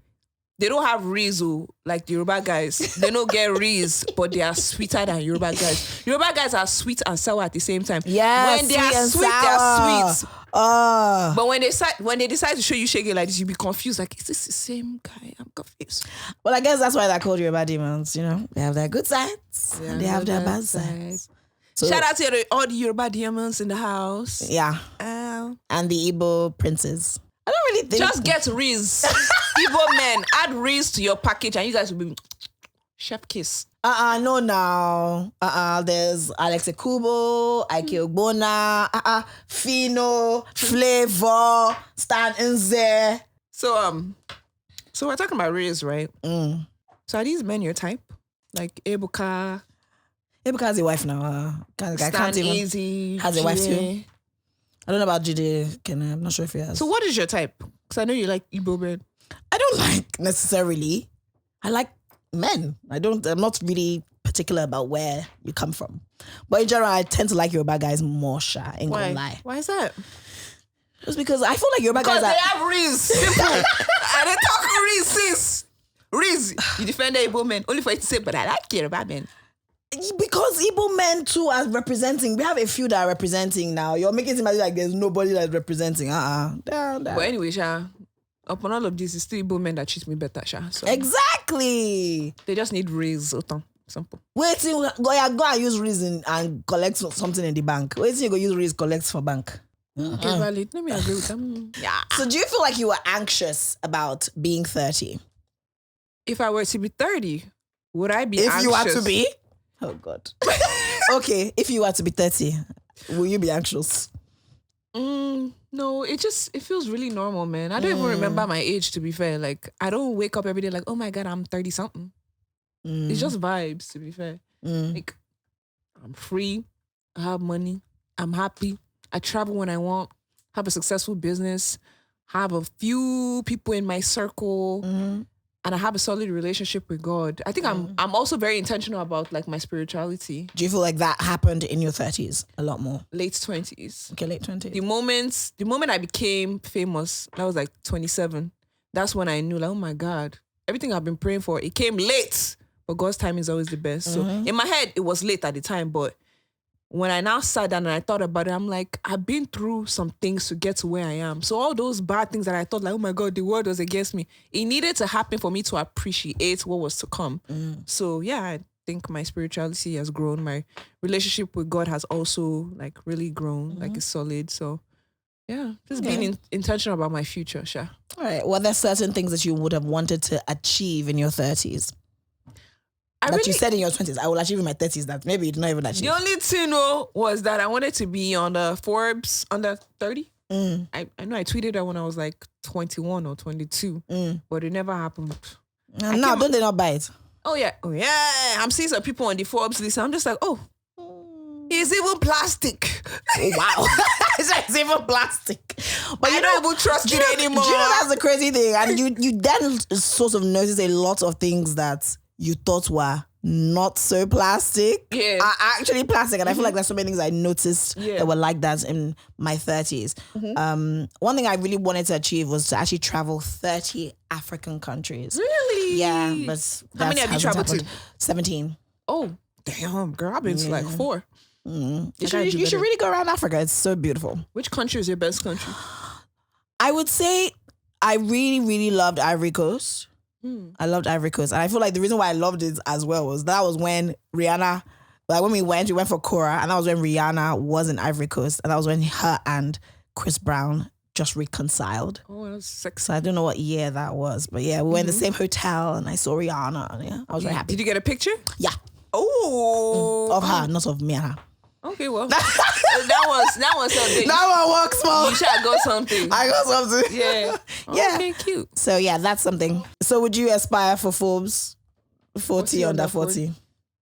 they don't have rizu like the Yoruba guys. They don't get riz, but they are sweeter than Yoruba guys. Yoruba guys are sweet and sour at the same time. Yeah, when they are sweet, they are sweet. But when they decide to show you shaggy like this, you be confused. Like, is this the same guy? I'm confused. Well, I guess that's why they're called Yoruba demons. They have their good sides and they have their bad sides. So, shout out to all the Yoruba demons in the house. Yeah. And the Igbo princes. I don't really think. Just get Riz. Igbo men, add Riz to your package and you guys will be chef kiss. No now. There's Alex Ekubo, Ike Ogbonna, Fino, Flavor, Stan Nze. So we're talking about Riz, right? So are these men your type? Like Ebuka? Ebuka has a wife now. Stan Easy has a wife too. I don't know about Jide. I'm not sure if he has. So what is your type? Because I know you like Igbo men. I don't like necessarily. I like men. I'm not really particular about where you come from. But in general, I tend to like Yoruba guys more, Sha. Ain't gonna lie. Why is that? Just because I feel like Yoruba guys they have Riz. Simple. And they talk Riz, sis. Riz. You defend the Igbo men only for it to say, but I like Yoruba men. Because Igbo men too are representing. We have a few that are representing now. You're making it seem like there's nobody that's representing. But anyway, Sha, upon all of this, it's still Igbo men that treat me better, Sha. So exactly. They just need Riz. Simple. Wait till go and use Riz and collect something in the bank. Wait till you go use Riz collect for bank. Okay, valid. Let me agree with them. Yeah. So do you feel like you were anxious about being 30? If I were to be 30, would I be anxious? If you were to be? Oh, God. Okay, if you were to be 30, will you be anxious? No, it feels really normal, man. I don't even remember my age, to be fair. Like, I don't wake up every day like, oh my God, I'm 30 something. It's just vibes, to be fair. Like, I'm free. I have money. I'm happy. I travel when I want. Have a successful business. Have a few people in my circle. And I have a solid relationship with God. I think I'm also very intentional about like my spirituality. Do you feel like that happened in your 30s a lot more? Late 20s. Okay, late 20s. The moment I became famous, that was like 27. That's when I knew, like, oh my God, everything I've been praying for, it came late. But God's time is always the best. So in my head, it was late at the time. But when I now sat down and I thought about it, I'm like, I've been through some things to get to where I am. So all those bad things that I thought, like, oh my God, the world was against me. It needed to happen for me to appreciate what was to come. So yeah, I think my spirituality has grown. My relationship with God has also like really grown, like it's solid. So yeah, just being intentional about my future, sure. All right. Well, there's certain things that you would have wanted to achieve in your 30s. You said in your 20s, I will achieve in my 30s that maybe you did not even achieve. The only thing was that I wanted to be on the Forbes under 30. I know I tweeted that when I was like 21 or 22, but it never happened. No, don't they not buy it? Oh yeah. I'm seeing some people on the Forbes list. I'm just like, oh, it's even plastic. Wow. It's even plastic. But I don't even trust it anymore. Do you know that's the crazy thing? And you then sort of notice a lot of things that you thought were not so plastic are actually plastic. And I feel like there's so many things I noticed that were like that in my 30s. One thing I really wanted to achieve was to actually travel 30 African countries. Really? Yeah. But how many have you traveled to? 17. Oh, damn, girl. I've been to like 4. You should really go around Africa. It's so beautiful. Which country is your best country? I would say I really, really loved Ivory Coast. I loved Ivory Coast. And I feel like the reason why I loved it as well was that was when Rihanna, like when we went for Cora, and that was when Rihanna was in Ivory Coast. And that was when her and Chris Brown just reconciled. Oh, that was sexy. So I don't know what year that was. But yeah, we were in the same hotel and I saw Rihanna. And yeah, I was very happy. Did you get a picture? Yeah. Oh. Of her, not of me and her. Okay, well, that was something. That one works, Mom. You should have got something. I got something. Yeah. Yeah. Okay, cute. So yeah, that's something. So would you aspire for Forbes 40 under 40?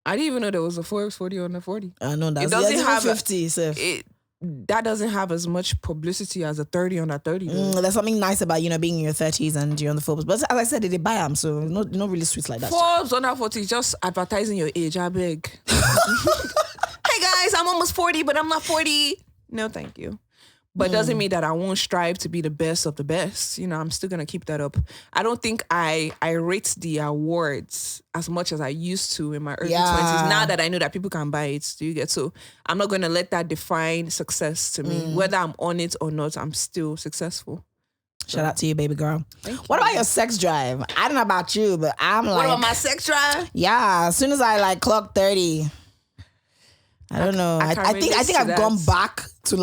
I didn't even know there was a Forbes 40 under 40. I know that. It doesn't have 50. That doesn't have as much publicity as a 30 under 30. There's something nice about, being in your 30s and you're on the Forbes. But as I said, they buy them, so not really sweet like that. Forbes under 40 is just advertising your age, I beg. Hey guys, I'm almost 40, but I'm not 40. No, thank you. But it doesn't mean that I won't strive to be the best of the best. I'm still going to keep that up. I don't think I rate the awards as much as I used to in my early 20s. Now that I know that people can buy it, do you get? So I'm not going to let that define success to me. Whether I'm on it or not, I'm still successful. Shout out to you, baby girl. What about your sex drive? I don't know about you, but What about my sex drive? Yeah, as soon as I clock 30... I don't know. I think I've gone back to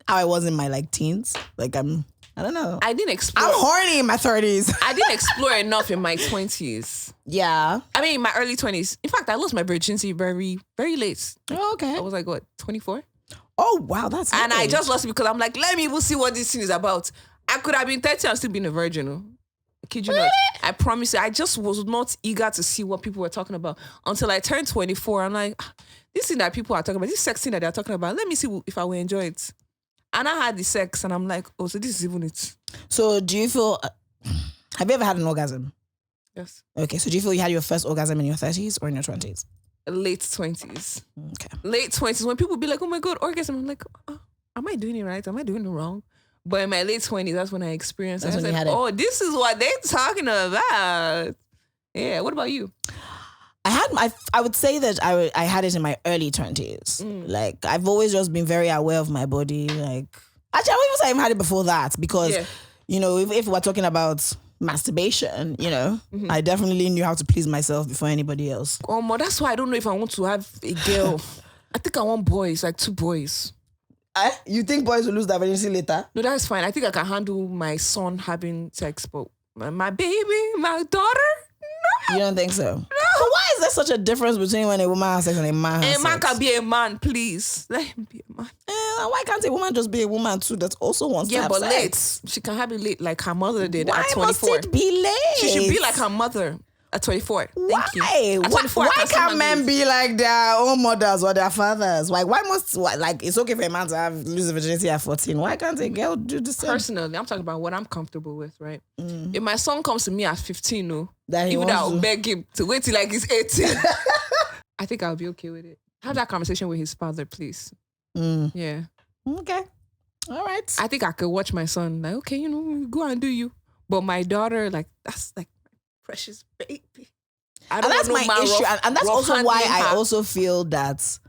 how I was in my teens. I don't know. I didn't explore. I'm horny in my 30s. I didn't explore enough in my 20s. Yeah. I mean, in my early 20s. In fact, I lost my virginity very, very late. Oh, okay. I was 24? Oh, wow. That's And I just lost it because I'm like, let me even see what this thing is about. I could have been 30 and still been a virgin. I kid you not. I promise you, I just was not eager to see what people were talking about until I turned 24. I'm like, this thing that people are talking about, this sex thing that they're talking about, let me see if I will enjoy it. And I had the sex and I'm like, oh, so this is even it. So do you feel, have you ever had an orgasm? Yes. Okay, so do you feel you had your first orgasm in your 30s or in your 20s? Late 20s. Okay. Late 20s, when people be like, oh my God, orgasm. I'm like, am I doing it right? Am I doing it wrong? But in my late 20s, that's when I experienced it. I was like, oh, this is what they're talking about. Yeah, what about you? I would say that I had it in my early 20s. I've always just been very aware of my body. Actually, I don't even say I've had it before that because, if we're talking about masturbation, I definitely knew how to please myself before anybody else. Oh, that's why I don't know if I want to have a girl. I think I want boys, 2 boys. You think boys will lose their virginity later? No, that's fine. I think I can handle my son having sex, but my baby, my daughter, You don't think so? No. But why is there such a difference between when a woman has sex and a man has sex? A man can be a man, please. Let him be a man. Why can't a woman just be a woman too that also wants to have sex? Late. She can have it late like her mother did why at 24. Why must it be late? She should be like her mother at 24. Why? At 24, why can't men be like their own mothers or their fathers? Like, it's okay for a man to lose a virginity at 14. Why can't a girl do the same? Personally, I'm talking about what I'm comfortable with, right? If my son comes to me at 15, even I'll beg him to wait till like he's 18. I think I'll be okay with it. Have that conversation with his father, please. Yeah. Okay. All right. I think I could watch my son, like, okay, go and do you. But my daughter, like, that's like my precious baby. And that's my issue. And that's also why I also feel that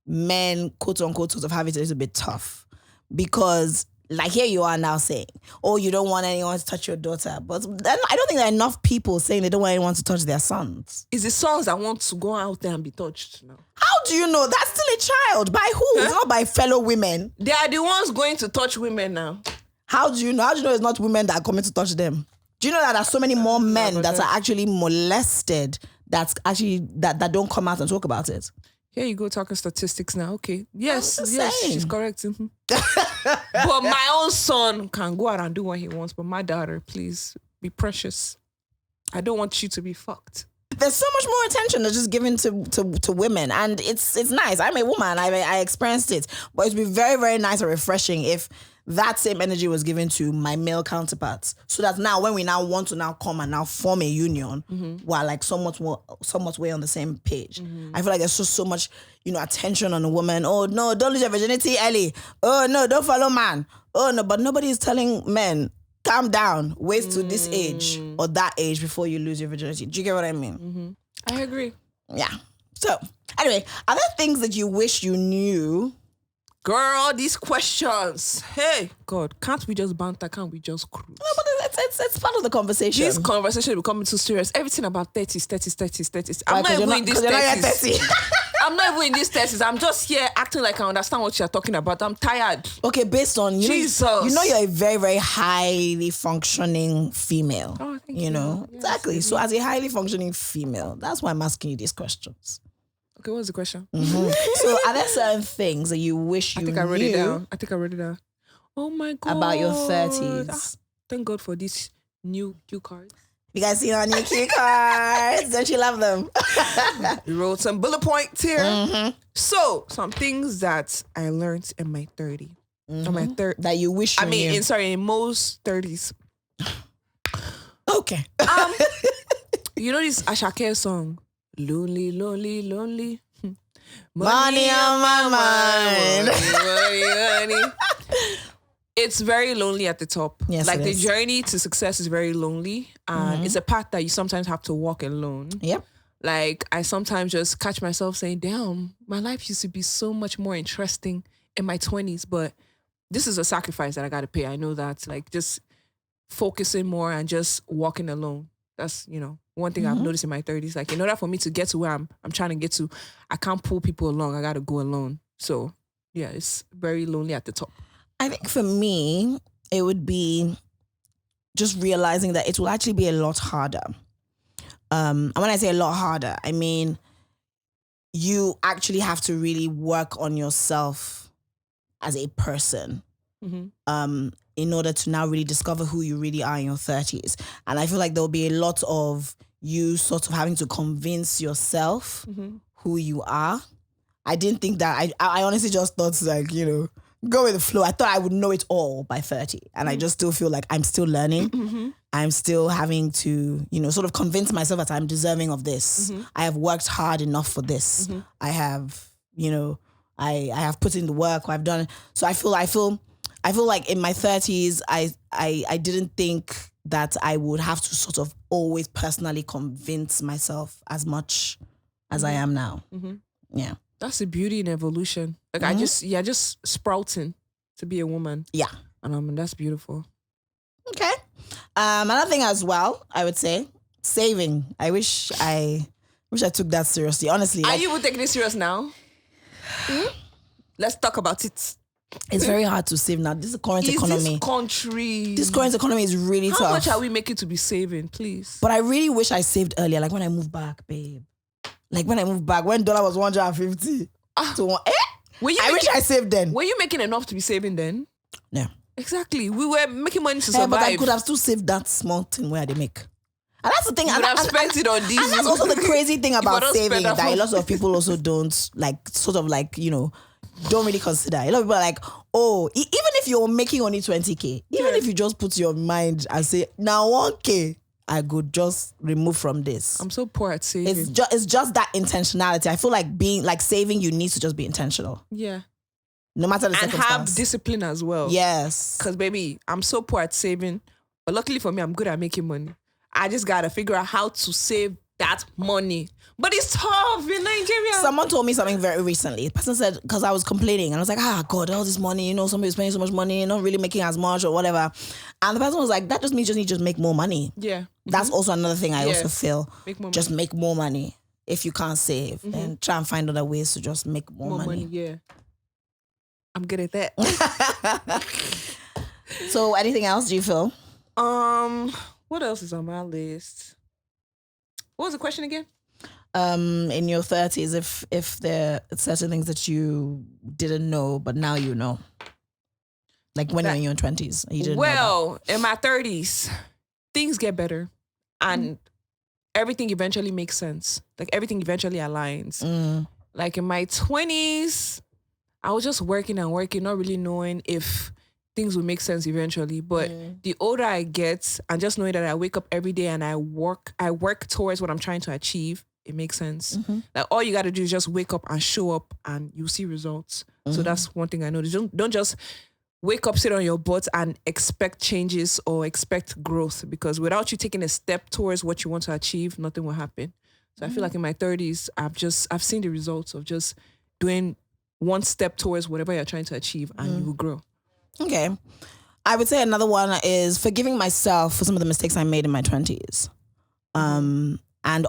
men, quote unquote, sort of have it a little bit tough. Because, like, here you are now saying, oh, you don't want anyone to touch your daughter. But then I don't think there are enough people saying they don't want anyone to touch their sons. It's the sons that want to go out there and be touched now. How do you know? That's still a child. By who? It's not by fellow women. They are the ones going to touch women now. How do you know? How do you know it's not women that are coming to touch them? Do you know that there are so many more men that are actually molested that don't come out and talk about it? Here you go talking statistics now. Okay. Yes, she's correct. But my own son can go out and do what he wants. But my daughter, please be precious. I don't want you to be fucked. There's so much more attention that's just given to women, and it's nice. I'm a woman. I experienced it, but it'd be very, very nice and refreshing if that same energy was given to my male counterparts, so that now when we now want to now come and now form a union, we're like somewhat way on the same page. I feel like there's just so much, attention on a woman. Oh no, don't lose your virginity early. Oh no, don't follow man. Oh no, but nobody is telling men, calm down, wait to this age or that age before you lose your virginity. Do you get what I mean? I agree. Yeah. So anyway, are there things that you wish you knew? Girl, these questions. Hey, God, can't we just banter? Can't we just cruise? No, but it's part of the conversation. This conversation is becoming too serious. Everything about 30s. I'm not even in these 30s. I'm not even in these 30s. I'm just here acting like I understand what you're talking about. I'm tired. Okay, based on Jesus. You're a very, very highly functioning female. Oh, thank you. Yes, exactly. So as a highly functioning female, that's why I'm asking you these questions. Okay, what's the question? So are there certain things that you wish you knew? I think I wrote it down. Oh my God. About your 30s. Thank God for these new cue cards. You guys see our new cue cards? Don't you love them? You wrote some bullet points here. So, some things that I learned in my 30s. That you wish you knew. In most 30s. Okay. You know this Ashake song? Lonely, lonely, lonely. Money on my mind. Money. It's very lonely at the top. Yes, like the journey to success is very lonely. And it's a path that you sometimes have to walk alone. Yep. Like I sometimes just catch myself saying, damn, my life used to be so much more interesting in my 20s. But this is a sacrifice that I got to pay. I know that. Like just focusing more and just walking alone. That's, one thing I've noticed in my 30s. Like in order for me to get to where I'm trying to get to, I can't pull people along. I got to go alone. So yeah, it's very lonely at the top. I think for me, it would be just realizing that it will actually be a lot harder. And when I say a lot harder, I mean, you actually have to really work on yourself as a person. In order to now really discover who you really are in your 30s. And I feel like there'll be a lot of you sort of having to convince yourself who you are. I didn't think that. I honestly just thought go with the flow. I thought I would know it all by 30. And I just still feel like I'm still learning. I'm still having to, sort of convince myself that I'm deserving of this. I have worked hard enough for this. I have, I have put in the work. I've done. So I feel like in my 30s, I didn't think that I would have to sort of always personally convince myself as much as I am now. Yeah. That's the beauty in evolution. Like just sprouting to be a woman. Yeah. And that's beautiful. Okay. Another thing as well, I would say, saving. I wish I took that seriously. Honestly. Are you even taking it serious now? Let's talk about it. It's very hard to save now. This is current economy. This current economy is really tough. How much are we making to be saving, please? But I really wish I saved earlier. Like when I moved back, babe. Like when I moved back, when dollar was 150. I wish I saved then. Were you making enough to be saving then? No. Exactly. We were making money to survive. But I could have still saved that small thing where they make. And that's the thing. You would have spent it on these. And that's also the crazy thing about saving, that a lot of people also don't, like, sort of like, you know, don't really consider. A lot of people are like, oh, even if you're making only 20K, even if you just put your mind and say, now 1K, I could just remove from this. I'm so poor at saving. It's just that intentionality. I feel like saving, you need to just be intentional. Yeah. No matter the circumstance. And have discipline as well. Yes. Because, baby, I'm so poor at saving. But luckily for me, I'm good at making money. I just got to figure out how to save that money. But it's tough in Nigeria. Someone told me something very recently. The person said, because I was complaining, and I was like, God, all this money, you know, somebody's spending so much money, not really making as much or whatever. And the person was like, that just means you need to just make more money. Yeah. That's also another thing I also feel. Make more money. If you can't save, then try and find other ways to just make more money. Yeah. I'm good at that. So anything else do you feel? What else is on my list? What was the question again? In your 30s, if there are certain things that you didn't know, but now you know. Like when you're in your 20s, you didn't know that. In my 30s, things get better. And everything eventually makes sense. Like everything eventually aligns. Like in my 20s, I was just working and working, not really knowing if things will make sense eventually. But the older I get, and just knowing that I wake up every day and I work towards what I'm trying to achieve, it makes sense. Like all you got to do is just wake up and show up and you'll see results. So that's one thing I know. Don't just wake up, sit on your butt and expect changes or expect growth, because without you taking a step towards what you want to achieve, nothing will happen. So I feel like in my 30s, I've seen the results of just doing one step towards whatever you're trying to achieve, and you will grow. Okay. I would say another one is forgiving myself for some of the mistakes I made in my 20s. And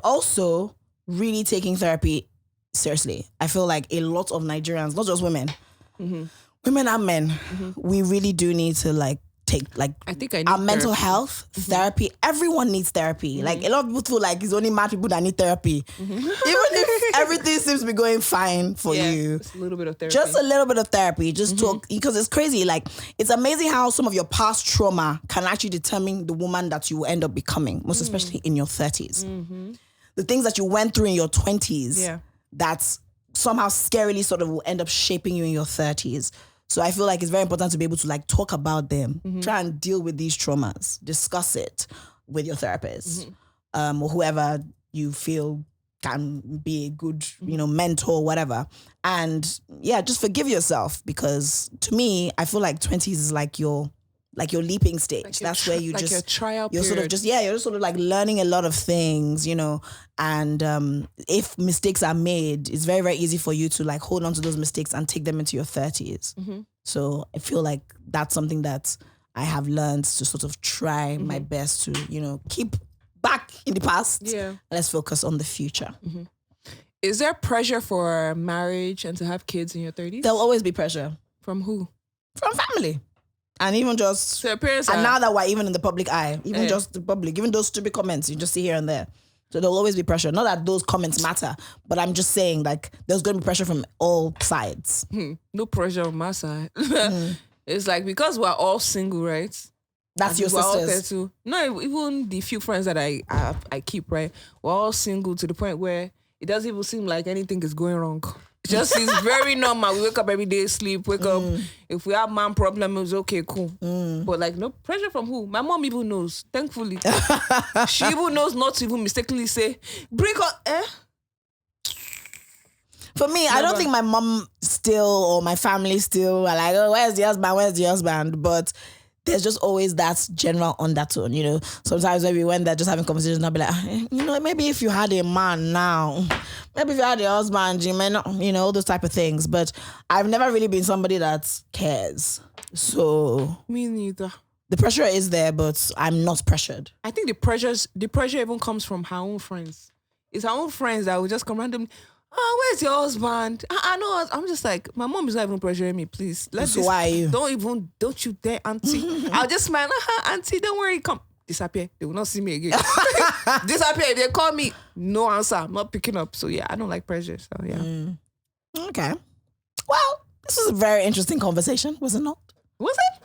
also really taking therapy seriously. I feel like a lot of Nigerians, not just women, women and men, we really do need to take I think I need our mental health, therapy. Everyone needs therapy. Like a lot of people feel like it's only mad people that need therapy. Even if everything seems to be going fine for you. Just a little bit of therapy. Just a little bit of therapy. Just talk, because it's crazy. Like it's amazing how some of your past trauma can actually determine the woman that you will end up becoming, most especially in your 30s. The things that you went through in your 20s that somehow scarily sort of will end up shaping you in your 30s. So I feel like it's very important to be able to talk about them, try and deal with these traumas, discuss it with your therapist, or whoever you feel can be a good, mentor, whatever. And just forgive yourself, because to me, I feel like 20s is like your leaping stage. That's where you like your trial period. You're just sort of like learning a lot of things, and if mistakes are made, it's very, very easy for you to hold on to those mistakes and take them into your 30s. So I feel like that's something that I have learned to sort of try my best to, keep back in the past. Yeah. Let's focus on the future. Is there pressure for marriage and to have kids in your 30s? There'll always be pressure. From who? From family. And even just, so your parents and now that we're even in the public eye, even just the public, even those stupid comments you just see here and there. So there'll always be pressure. Not that those comments matter, but I'm just saying there's going to be pressure from all sides. No pressure on my side. It's like, because we're all single, right? That's your sisters. Too. No, even the few friends that I keep, right? We're all single to the point where it doesn't even seem like anything is going wrong. Just is very normal. We wake up every day, sleep, wake up. If we have man problem, it's okay, cool. But no pressure from who? My mom even knows, thankfully. She even knows not to even mistakenly say, bring her, For me, I don't think my mom still or my family still are like, oh, where's the husband? But there's just always that general undertone, Sometimes maybe when they're just having conversations, I'll be like, maybe if you had a man now, maybe if you had a husband, you may not, all those type of things. But I've never really been somebody that cares. So me neither. The pressure is there, but I'm not pressured. I think the pressure even comes from her own friends. It's her own friends that will just come randomly. oh, where's your husband? I know. I'm just like, my mom is not even pressuring me. Please, So why are you? Don't you dare, auntie. I'll just smile. Auntie, don't worry. Come, disappear. They will not see me again. Disappear. If they call me, no answer. I'm not picking up. So yeah, I don't like pressure. So yeah. Okay. Well, this was a very interesting conversation, was it not? Was it?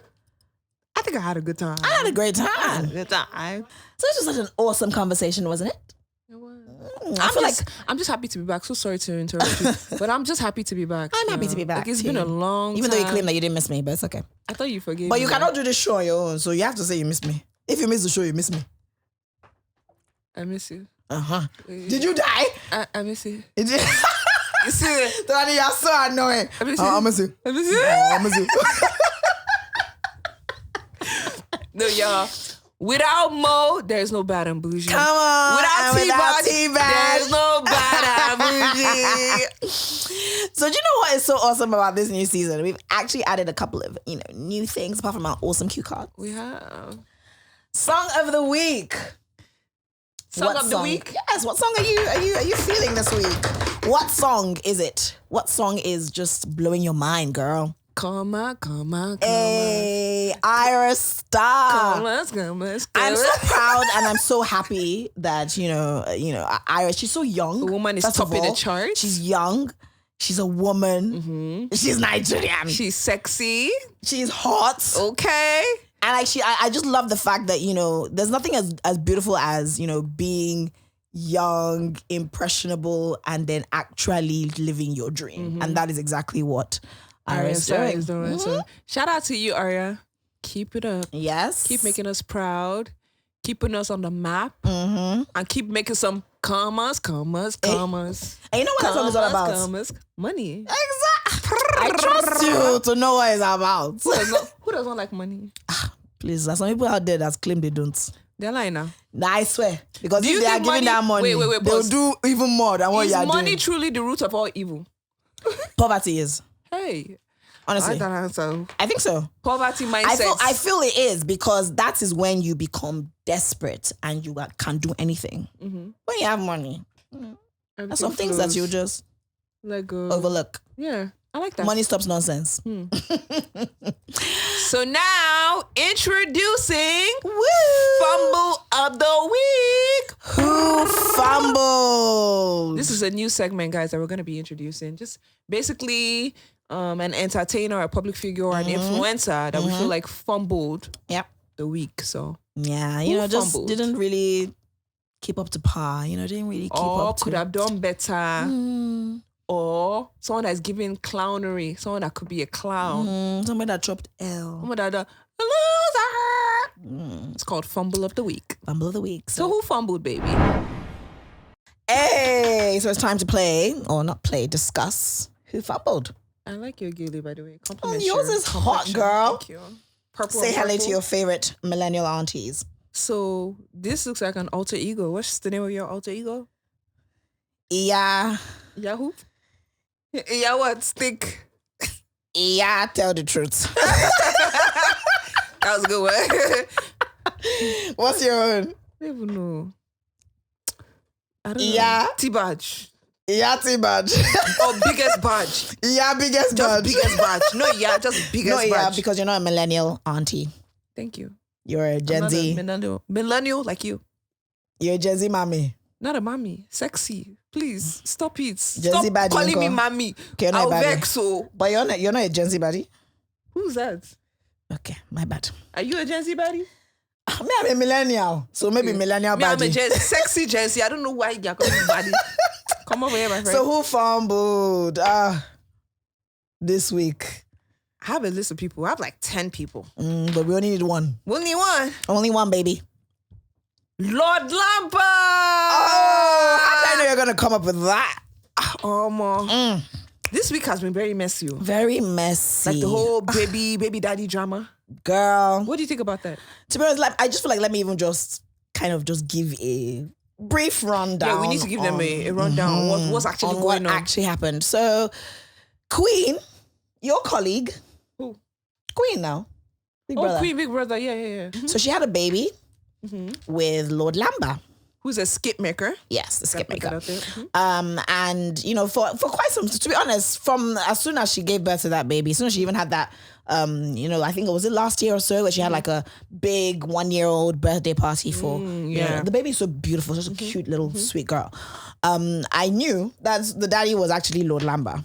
I think I had a good time. I had a great time. I had a good time. So it was such an awesome conversation, wasn't it? It was. I'm just happy to be back. So sorry to interrupt you, but I'm just happy to be back. I'm happy to be back. Like, it's too. been a long Even time. though you claim that you didn't miss me, but it's okay. I thought you forgave But me. you cannot do this show on your own, so you have to say you miss me. If you miss the show, you miss me. I miss you. Did you die? I miss you. You see it? Tolani, you're so annoying. I miss you. I miss you. I miss you. I miss you. No, y'all. Without Mo, there's no Bad and Boujee. Come on. Without T-Baj, there's no Bad and Boujee. So do you know what is so awesome about this new season? We've actually added a couple of, new things apart from our awesome cue card. We have. Song of the week. Song of the week? Yes. What song are you feeling this week? What song is it? What song is just blowing your mind, girl? Come on. Hey, Iris Star. Come on. I'm so proud and I'm so happy that, Iris, she's so young. A woman is First of topping the all. chart. She's young. She's a woman. Mm-hmm. She's Nigerian. She's sexy. She's hot. Okay. And I just love the fact that, there's nothing as beautiful as, being young, impressionable, and then actually living your dream. Mm-hmm. And that is exactly what Arya is is doing. doing. So shout out to you, Arya. Keep it up. Yes. Keep making us proud. Keeping us on the map. Mm-hmm. And keep making some commas. And you know what that song is all about? Commas. Money. Exactly. I trust you to know what it's about. Who doesn't like money? Please, there's some people out there that claim they don't. They're lying now. Nah, I swear. Because Do if you they are think giving that money, wait, they'll pause. do even more than what Is you are money doing. truly the root of all evil? Poverty is. Hey. Honestly. I like that answer. I think so. Poverty mindset. I feel it is because that is when you become desperate and you can't do anything. Mm-hmm. When you have money, there's some things that you just let go. Overlook. Yeah, I like that. Money stops nonsense. So now, introducing Woo! Fumble of the Week. Who fumbled? This is a new segment, guys, that we're going to be introducing. Just basically an entertainer, a public figure, or an influencer that we feel like fumbled the week. So yeah, just fumbled? didn't really keep up to par. Didn't really keep up to. Could have done better. Or someone that's giving clownery. Someone that could be a clown. Somebody that dropped L. Someone that a loser. It's called Fumble of the Week. Fumble of the week. So who fumbled, baby? Hey, so it's time to play, or not play, discuss who fumbled. I like your ghillie, by the way. Yours is hot, girl. Thank you. Purple. Say hello purple. to your favorite millennial aunties. So this looks like an alter ego. What's the name of your alter ego? Yeah. Yahoo? Yeah, what? Stick. Yeah, tell the truth. That was a good one. What's your own? I don't even know. I don't Yeah. know. T-Badge. Yeah, T-Badge. Oh, biggest badge. Yeah, biggest Just badge. biggest badge. No, yeah, just biggest No, badge. yeah, because you're not a millennial auntie. Thank you. You're a I'm Gen not Z. a millennial like you. You're a Gen Z mommy. Not a mommy. Sexy. Please, stop it. Z Stop baddie calling me uncle. mommy. Okay, you're not I'll a baddie. vex so. But you're not a Gen Z baddie. Who's that? Okay, my bad. Are you a Gen Z baddie? Me, I'm a millennial. So maybe millennial Me, I'm a baddie. sexy Gen Z. I don't know why you're calling me baddie. Come over here, my friend. So who fumbled this week? I have a list of people. I have like 10 people. But we only need one. Only one. Only one, baby. Lord Lampa. Oh, how did I know you're gonna come up with that? This week has been very messy. Very messy. Like the whole baby daddy drama. Girl. What do you think about that? To be honest, I just feel like let me even just kind of just give a brief rundown. Yeah, we need to give them a rundown on what's actually on going what on. actually happened. So, Queen, your colleague. Who? Queen now. Big brother. Queen, Big Brother. Yeah. So she had a baby with Lord Lamba. Who's a skip maker. Yes, the skip maker. Mm-hmm. And you know, for quite some, to be honest, from as soon as she gave birth to that baby, as soon as she even had that, you know, I think it was last year or so, where she had like a big 1-year-old birthday party for. You know, the baby's so beautiful, such a cute little sweet girl. I knew that the daddy was actually Lord Lamba.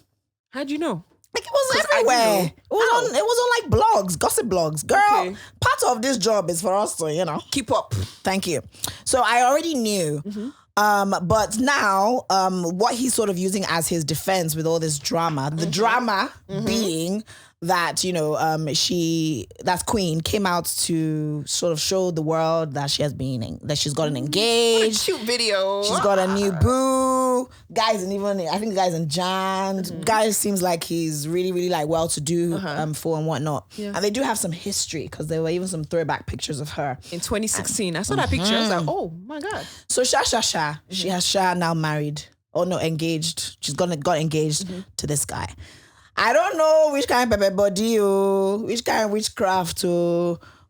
How'd you know? Like it was everywhere. It was on like blogs, gossip blogs. Girl, part of this job is for us to, you know, keep up. Thank you. So I already knew. But now, what he's sort of using as his defense with all this drama, the drama being that, you know, that Queen came out to sort of show the world that she's gotten engaged. Cute video. She's got a new boo. I think the guy's in Jan. Guy seems like he's really, really like well-to-do for and whatnot. Yeah. And they do have some history because there were even some throwback pictures of her. In 2016. I saw that picture. I was like, oh my God. So Sha. She has now married. Or no, engaged. She's got engaged to this guy. I don't know which kind of pepper body, which kind of witchcraft,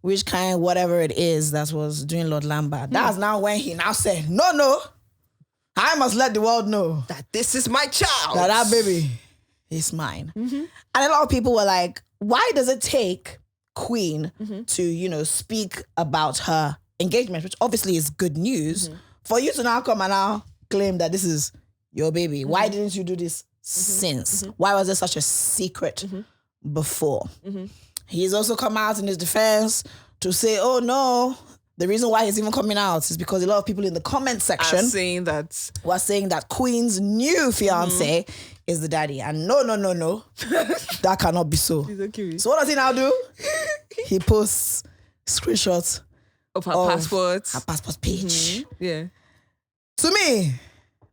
which kind whatever it is that was doing Lord Lamba. That's now when he now said, no, I must let the world know that this is my child. That baby is mine. And a lot of people were like, why does it take Queen to, you know, speak about her engagement, which obviously is good news, for you to now come and now claim that this is your baby? Why didn't you do this since? Why was it such a secret before? He's also come out in his defense to say, oh no, the reason why he's even coming out is because a lot of people in the comment section were saying that Queen's new fiance is the daddy. And no, that cannot be so. So what does he now do? He posts screenshots of her passport. Her passport page. Yeah. To me,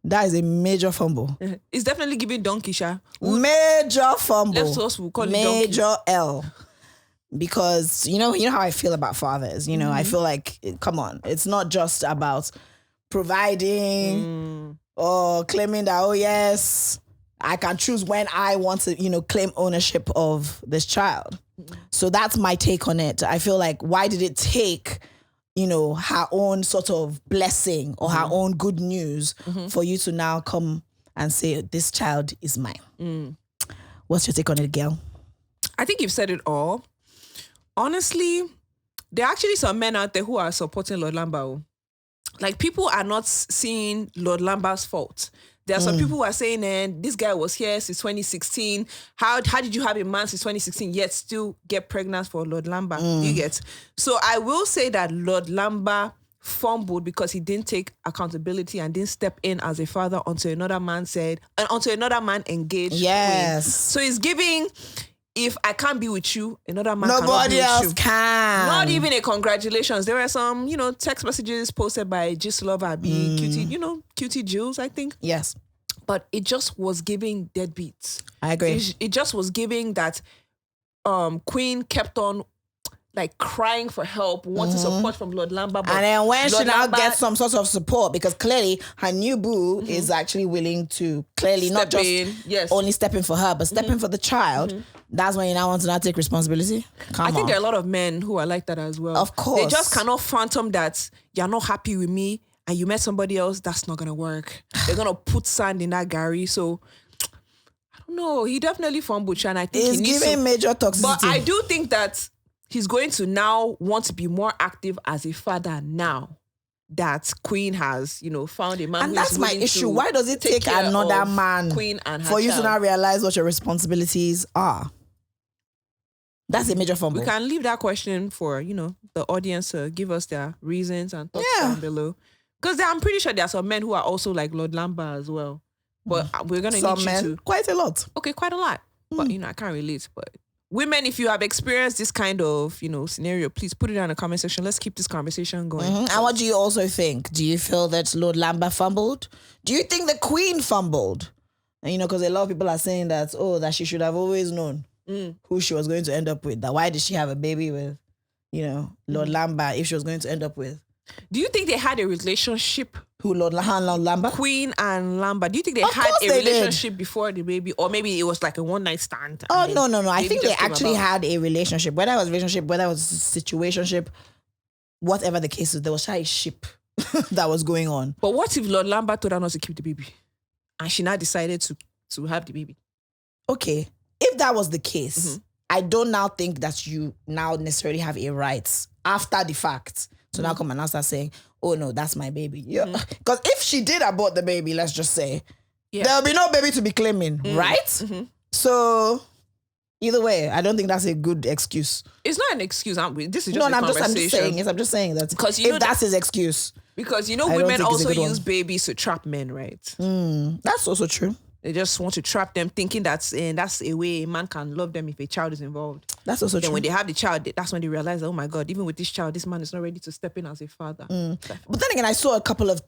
that is a major fumble. It's definitely giving donkey, Sha. Major fumble. Left us, we'll call it major donkey. L. Because you know how I feel about fathers. You know, I feel like, come on, it's not just about providing or claiming that, oh yes, I can choose when I want to, you know, claim ownership of this child. So that's my take on it. I feel like, why did it take, you know, her own sort of blessing or her own good news for you to now come and say, this child is mine? What's your take on it, girl? I think you've said it all. Honestly, there are actually some men out there who are supporting Lord Lamba. Like, people are not seeing Lord Lamba's fault. There are some people who are saying, this guy was here since 2016. How did you have a man since 2016 yet still get pregnant for Lord Lamba? You get? So I will say that Lord Lamba fumbled because he didn't take accountability and didn't step in as a father until another man engaged. Yes. Queen. So he's giving, if I can't be with you, another man nobody cannot be else with you. can. Not even a congratulations. There were some, you know, text messages posted by Gislova, Cutie Jules, I think. Yes. But it just was giving deadbeats. I agree. It just was giving that Queen kept on like crying for help, wanting support from Lord Lamba. But and then when Lord she now Lamba gets some sort of support, because clearly her new boo is actually willing to not just only stepping for her, but stepping for the child. That's when you now want to now take responsibility. I think there are a lot of men who are like that as well. Of course. They just cannot phantom that you're not happy with me and you met somebody else. That's not going to work. They're going to put sand in that Gary. So, I don't know. He definitely fumbled, and I think he's giving major toxicity. But I do think that he's going to now want to be more active as a father now that Queen has, you know, found a man. And that's my issue. Why does it take another man Queen and her for you child to now realize what your responsibilities are? That's a major fumble. We can leave that question for, you know, the audience to give us their reasons and thoughts down below. Because I'm pretty sure there are some men who are also like Lord Lamba as well. But we're going to need you to... Quite a lot. Okay, quite a lot. But, you know, I can't relate. But women, if you have experienced this kind of, you know, scenario, please put it down in the comment section. Let's keep this conversation going. And what do you also think? Do you feel that Lord Lamba fumbled? Do you think the Queen fumbled? And, you know, because a lot of people are saying that, that she should have always known who she was going to end up with. That why did she have a baby with, you know, Lord Lamba if she was going to end up with? Do you think they had a relationship? Who, Lord Lamba? Queen and Lamba. Do you think they had a relationship before the baby? Or maybe it was like a one-night stand? Oh, no. I think they actually had a relationship. Whether it was a relationship, whether it was a situationship, whatever the case is, there was a ship that was going on. But what if Lord Lambert told her not to keep the baby? And she now decided to have the baby? Okay. If that was the case, I don't now think that you now necessarily have a right after the fact to now come and now start saying, oh no, that's my baby. Yeah. Because if she did abort the baby, let's just say, there'll be no baby to be claiming, right? So either way, I don't think that's a good excuse. It's not an excuse. This is just a conversation. I'm just saying that if that's his excuse. Because women also use babies to trap men, right? That's also true. They just want to trap them, thinking that's a way a man can love them if a child is involved. That's also true. Then when they have the child, that's when they realize, oh my God, even with this child, this man is not ready to step in as a father. But then again, I saw a couple of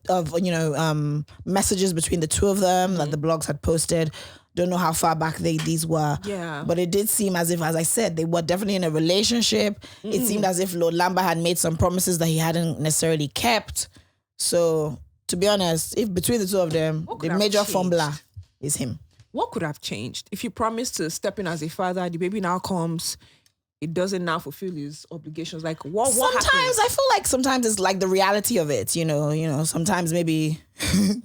messages between the two of them that the blogs had posted. Don't know how far back these were. Yeah. But it did seem as if, as I said, they were definitely in a relationship. It seemed as if Lord Lambert had made some promises that he hadn't necessarily kept. So, to be honest, if between the two of them, the major fumbler is him. What could have changed? If you promised to step in as a father, the baby now comes, it doesn't now fulfill his obligations. Like, what happens? Sometimes I feel like sometimes it's like the reality of it, you know, sometimes maybe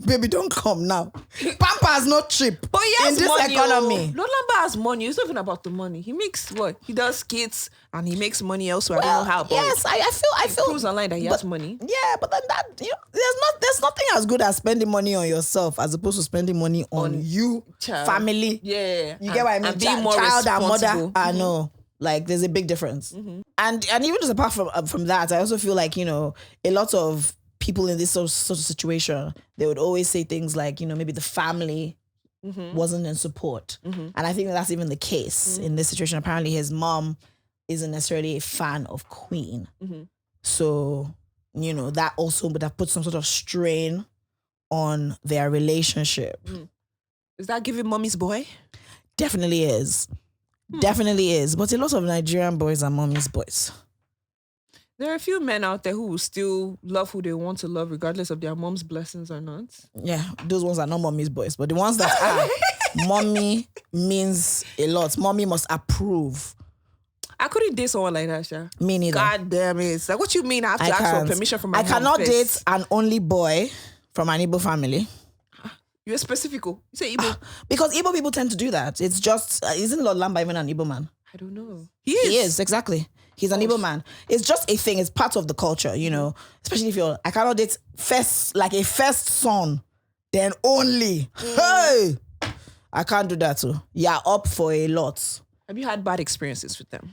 baby don't come now. Pamper is not cheap. But he has in this money, economy. Lord Lambert has money. It's not even about the money. He makes what? He does skits and he makes money elsewhere. I don't know how. But yes, I feel proves online that he has money. Yeah, but then that there's nothing as good as spending money on yourself as opposed to spending money on you, family. Yeah. You get what I mean? And being more child and responsible. mother. I know. Like there's a big difference. And even just apart from that, I also feel like, a lot of people in this sort of situation, they would always say things like, maybe the family wasn't in support. And I think that's even the case in this situation. Apparently his mom isn't necessarily a fan of Queen. So, that also would have put some sort of strain on their relationship. Is that giving mommy's boy? Definitely is. Definitely is. But a lot of Nigerian boys are mommy's boys. There are a few men out there who will still love who they want to love regardless of their mom's blessings or not. Yeah, those ones are not mommy's boys. But the ones that are, mommy means a lot. Mommy must approve. I couldn't date someone like that, Sha. Me neither. God damn it. Like, what you mean I have to ask for permission from my mom? I cannot first? date an only boy from an Igbo family. You're specific. You say Igbo. Because Igbo people tend to do that. It's just, isn't Lord Lambert even an Igbo man? I don't know. He is, exactly. He's an Igbo man. It's just a thing. It's part of the culture, Especially if I cannot date a first son, then only. Hey! I can't do that too. You're up for a lot. Have you had bad experiences with them?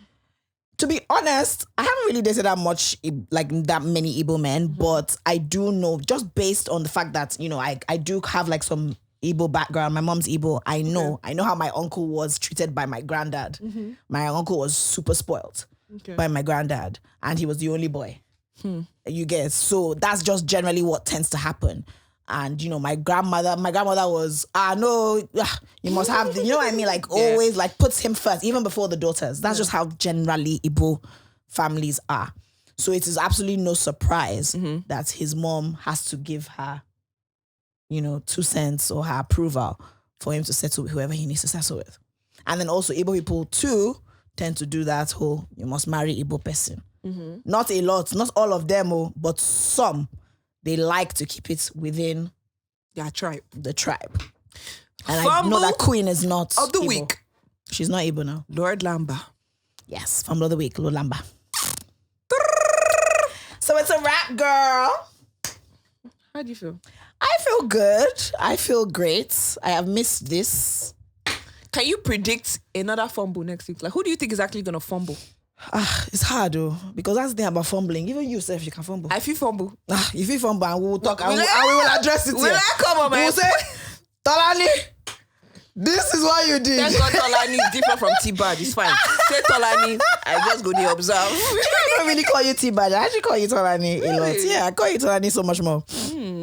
To be honest, I haven't really dated that much, like that many Igbo men, but I do know, just based on the fact that, I do have like some Igbo background. My mom's Igbo. I know how my uncle was treated by my granddad. My uncle was super spoiled by my granddad, and he was the only boy. You get, so that's just generally what tends to happen. And, my grandmother was, no, you must have, you know what I mean? Like always like puts him first, even before the daughters. That's just how generally Igbo families are. So it is absolutely no surprise that his mom has to give her, 2 cents or her approval for him to settle with whoever he needs to settle with. And then also Igbo people too tend to do that whole, you must marry Igbo person. Not a lot, not all of them, but some. They like to keep it within their tribe. The tribe. And Fumble I know that Queen is not of the Igbo. week. She's not Igbo now. Lord Lambert. Yes, Fumble of the week, Lord Lambert. So it's a wrap, girl. How do you feel? I feel good. I feel great. I have missed this. Can you predict another fumble next week? Like, who do you think is actually going to fumble? It's hard though, because that's the thing about fumbling. Even you yourself, you can fumble. I feel fumble. If you fumble, and we will talk, and we will address it will here. I come on, man? We'll say, Tolani, this is what you did. Thank God Tolani is different from T-Bad. It's fine. Say Tolani, I just go there observe. I don't really call you T-Bad. I actually call you Tolani a lot. Yeah, I call you Tolani so much more.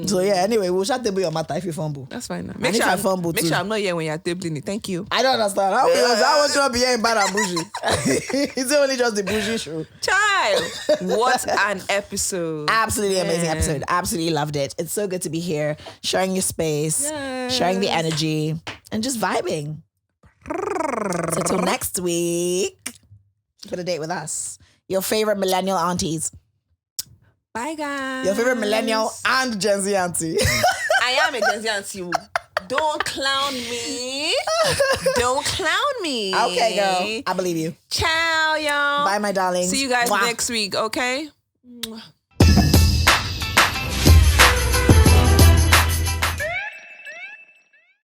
So yeah, anyway, we'll shut table your matter if you fumble. That's fine now. Make sure I'm not here when you're tabling it. Thank you. I don't understand. How was you not be here in Bad and Boujee? It's only just the Boujee show. Child, what an episode. Absolutely amazing episode. Absolutely loved it. It's so good to be here, sharing your space, sharing the energy, and just vibing. So till next week, put a date with us. Your favorite millennial aunties. Bye, guys. Your favorite millennial and Gen Z auntie. I am a Gen Z auntie. Don't clown me. Don't clown me. Okay, girl. I believe you. Ciao, y'all. Bye, my darling. See you guys next week, okay?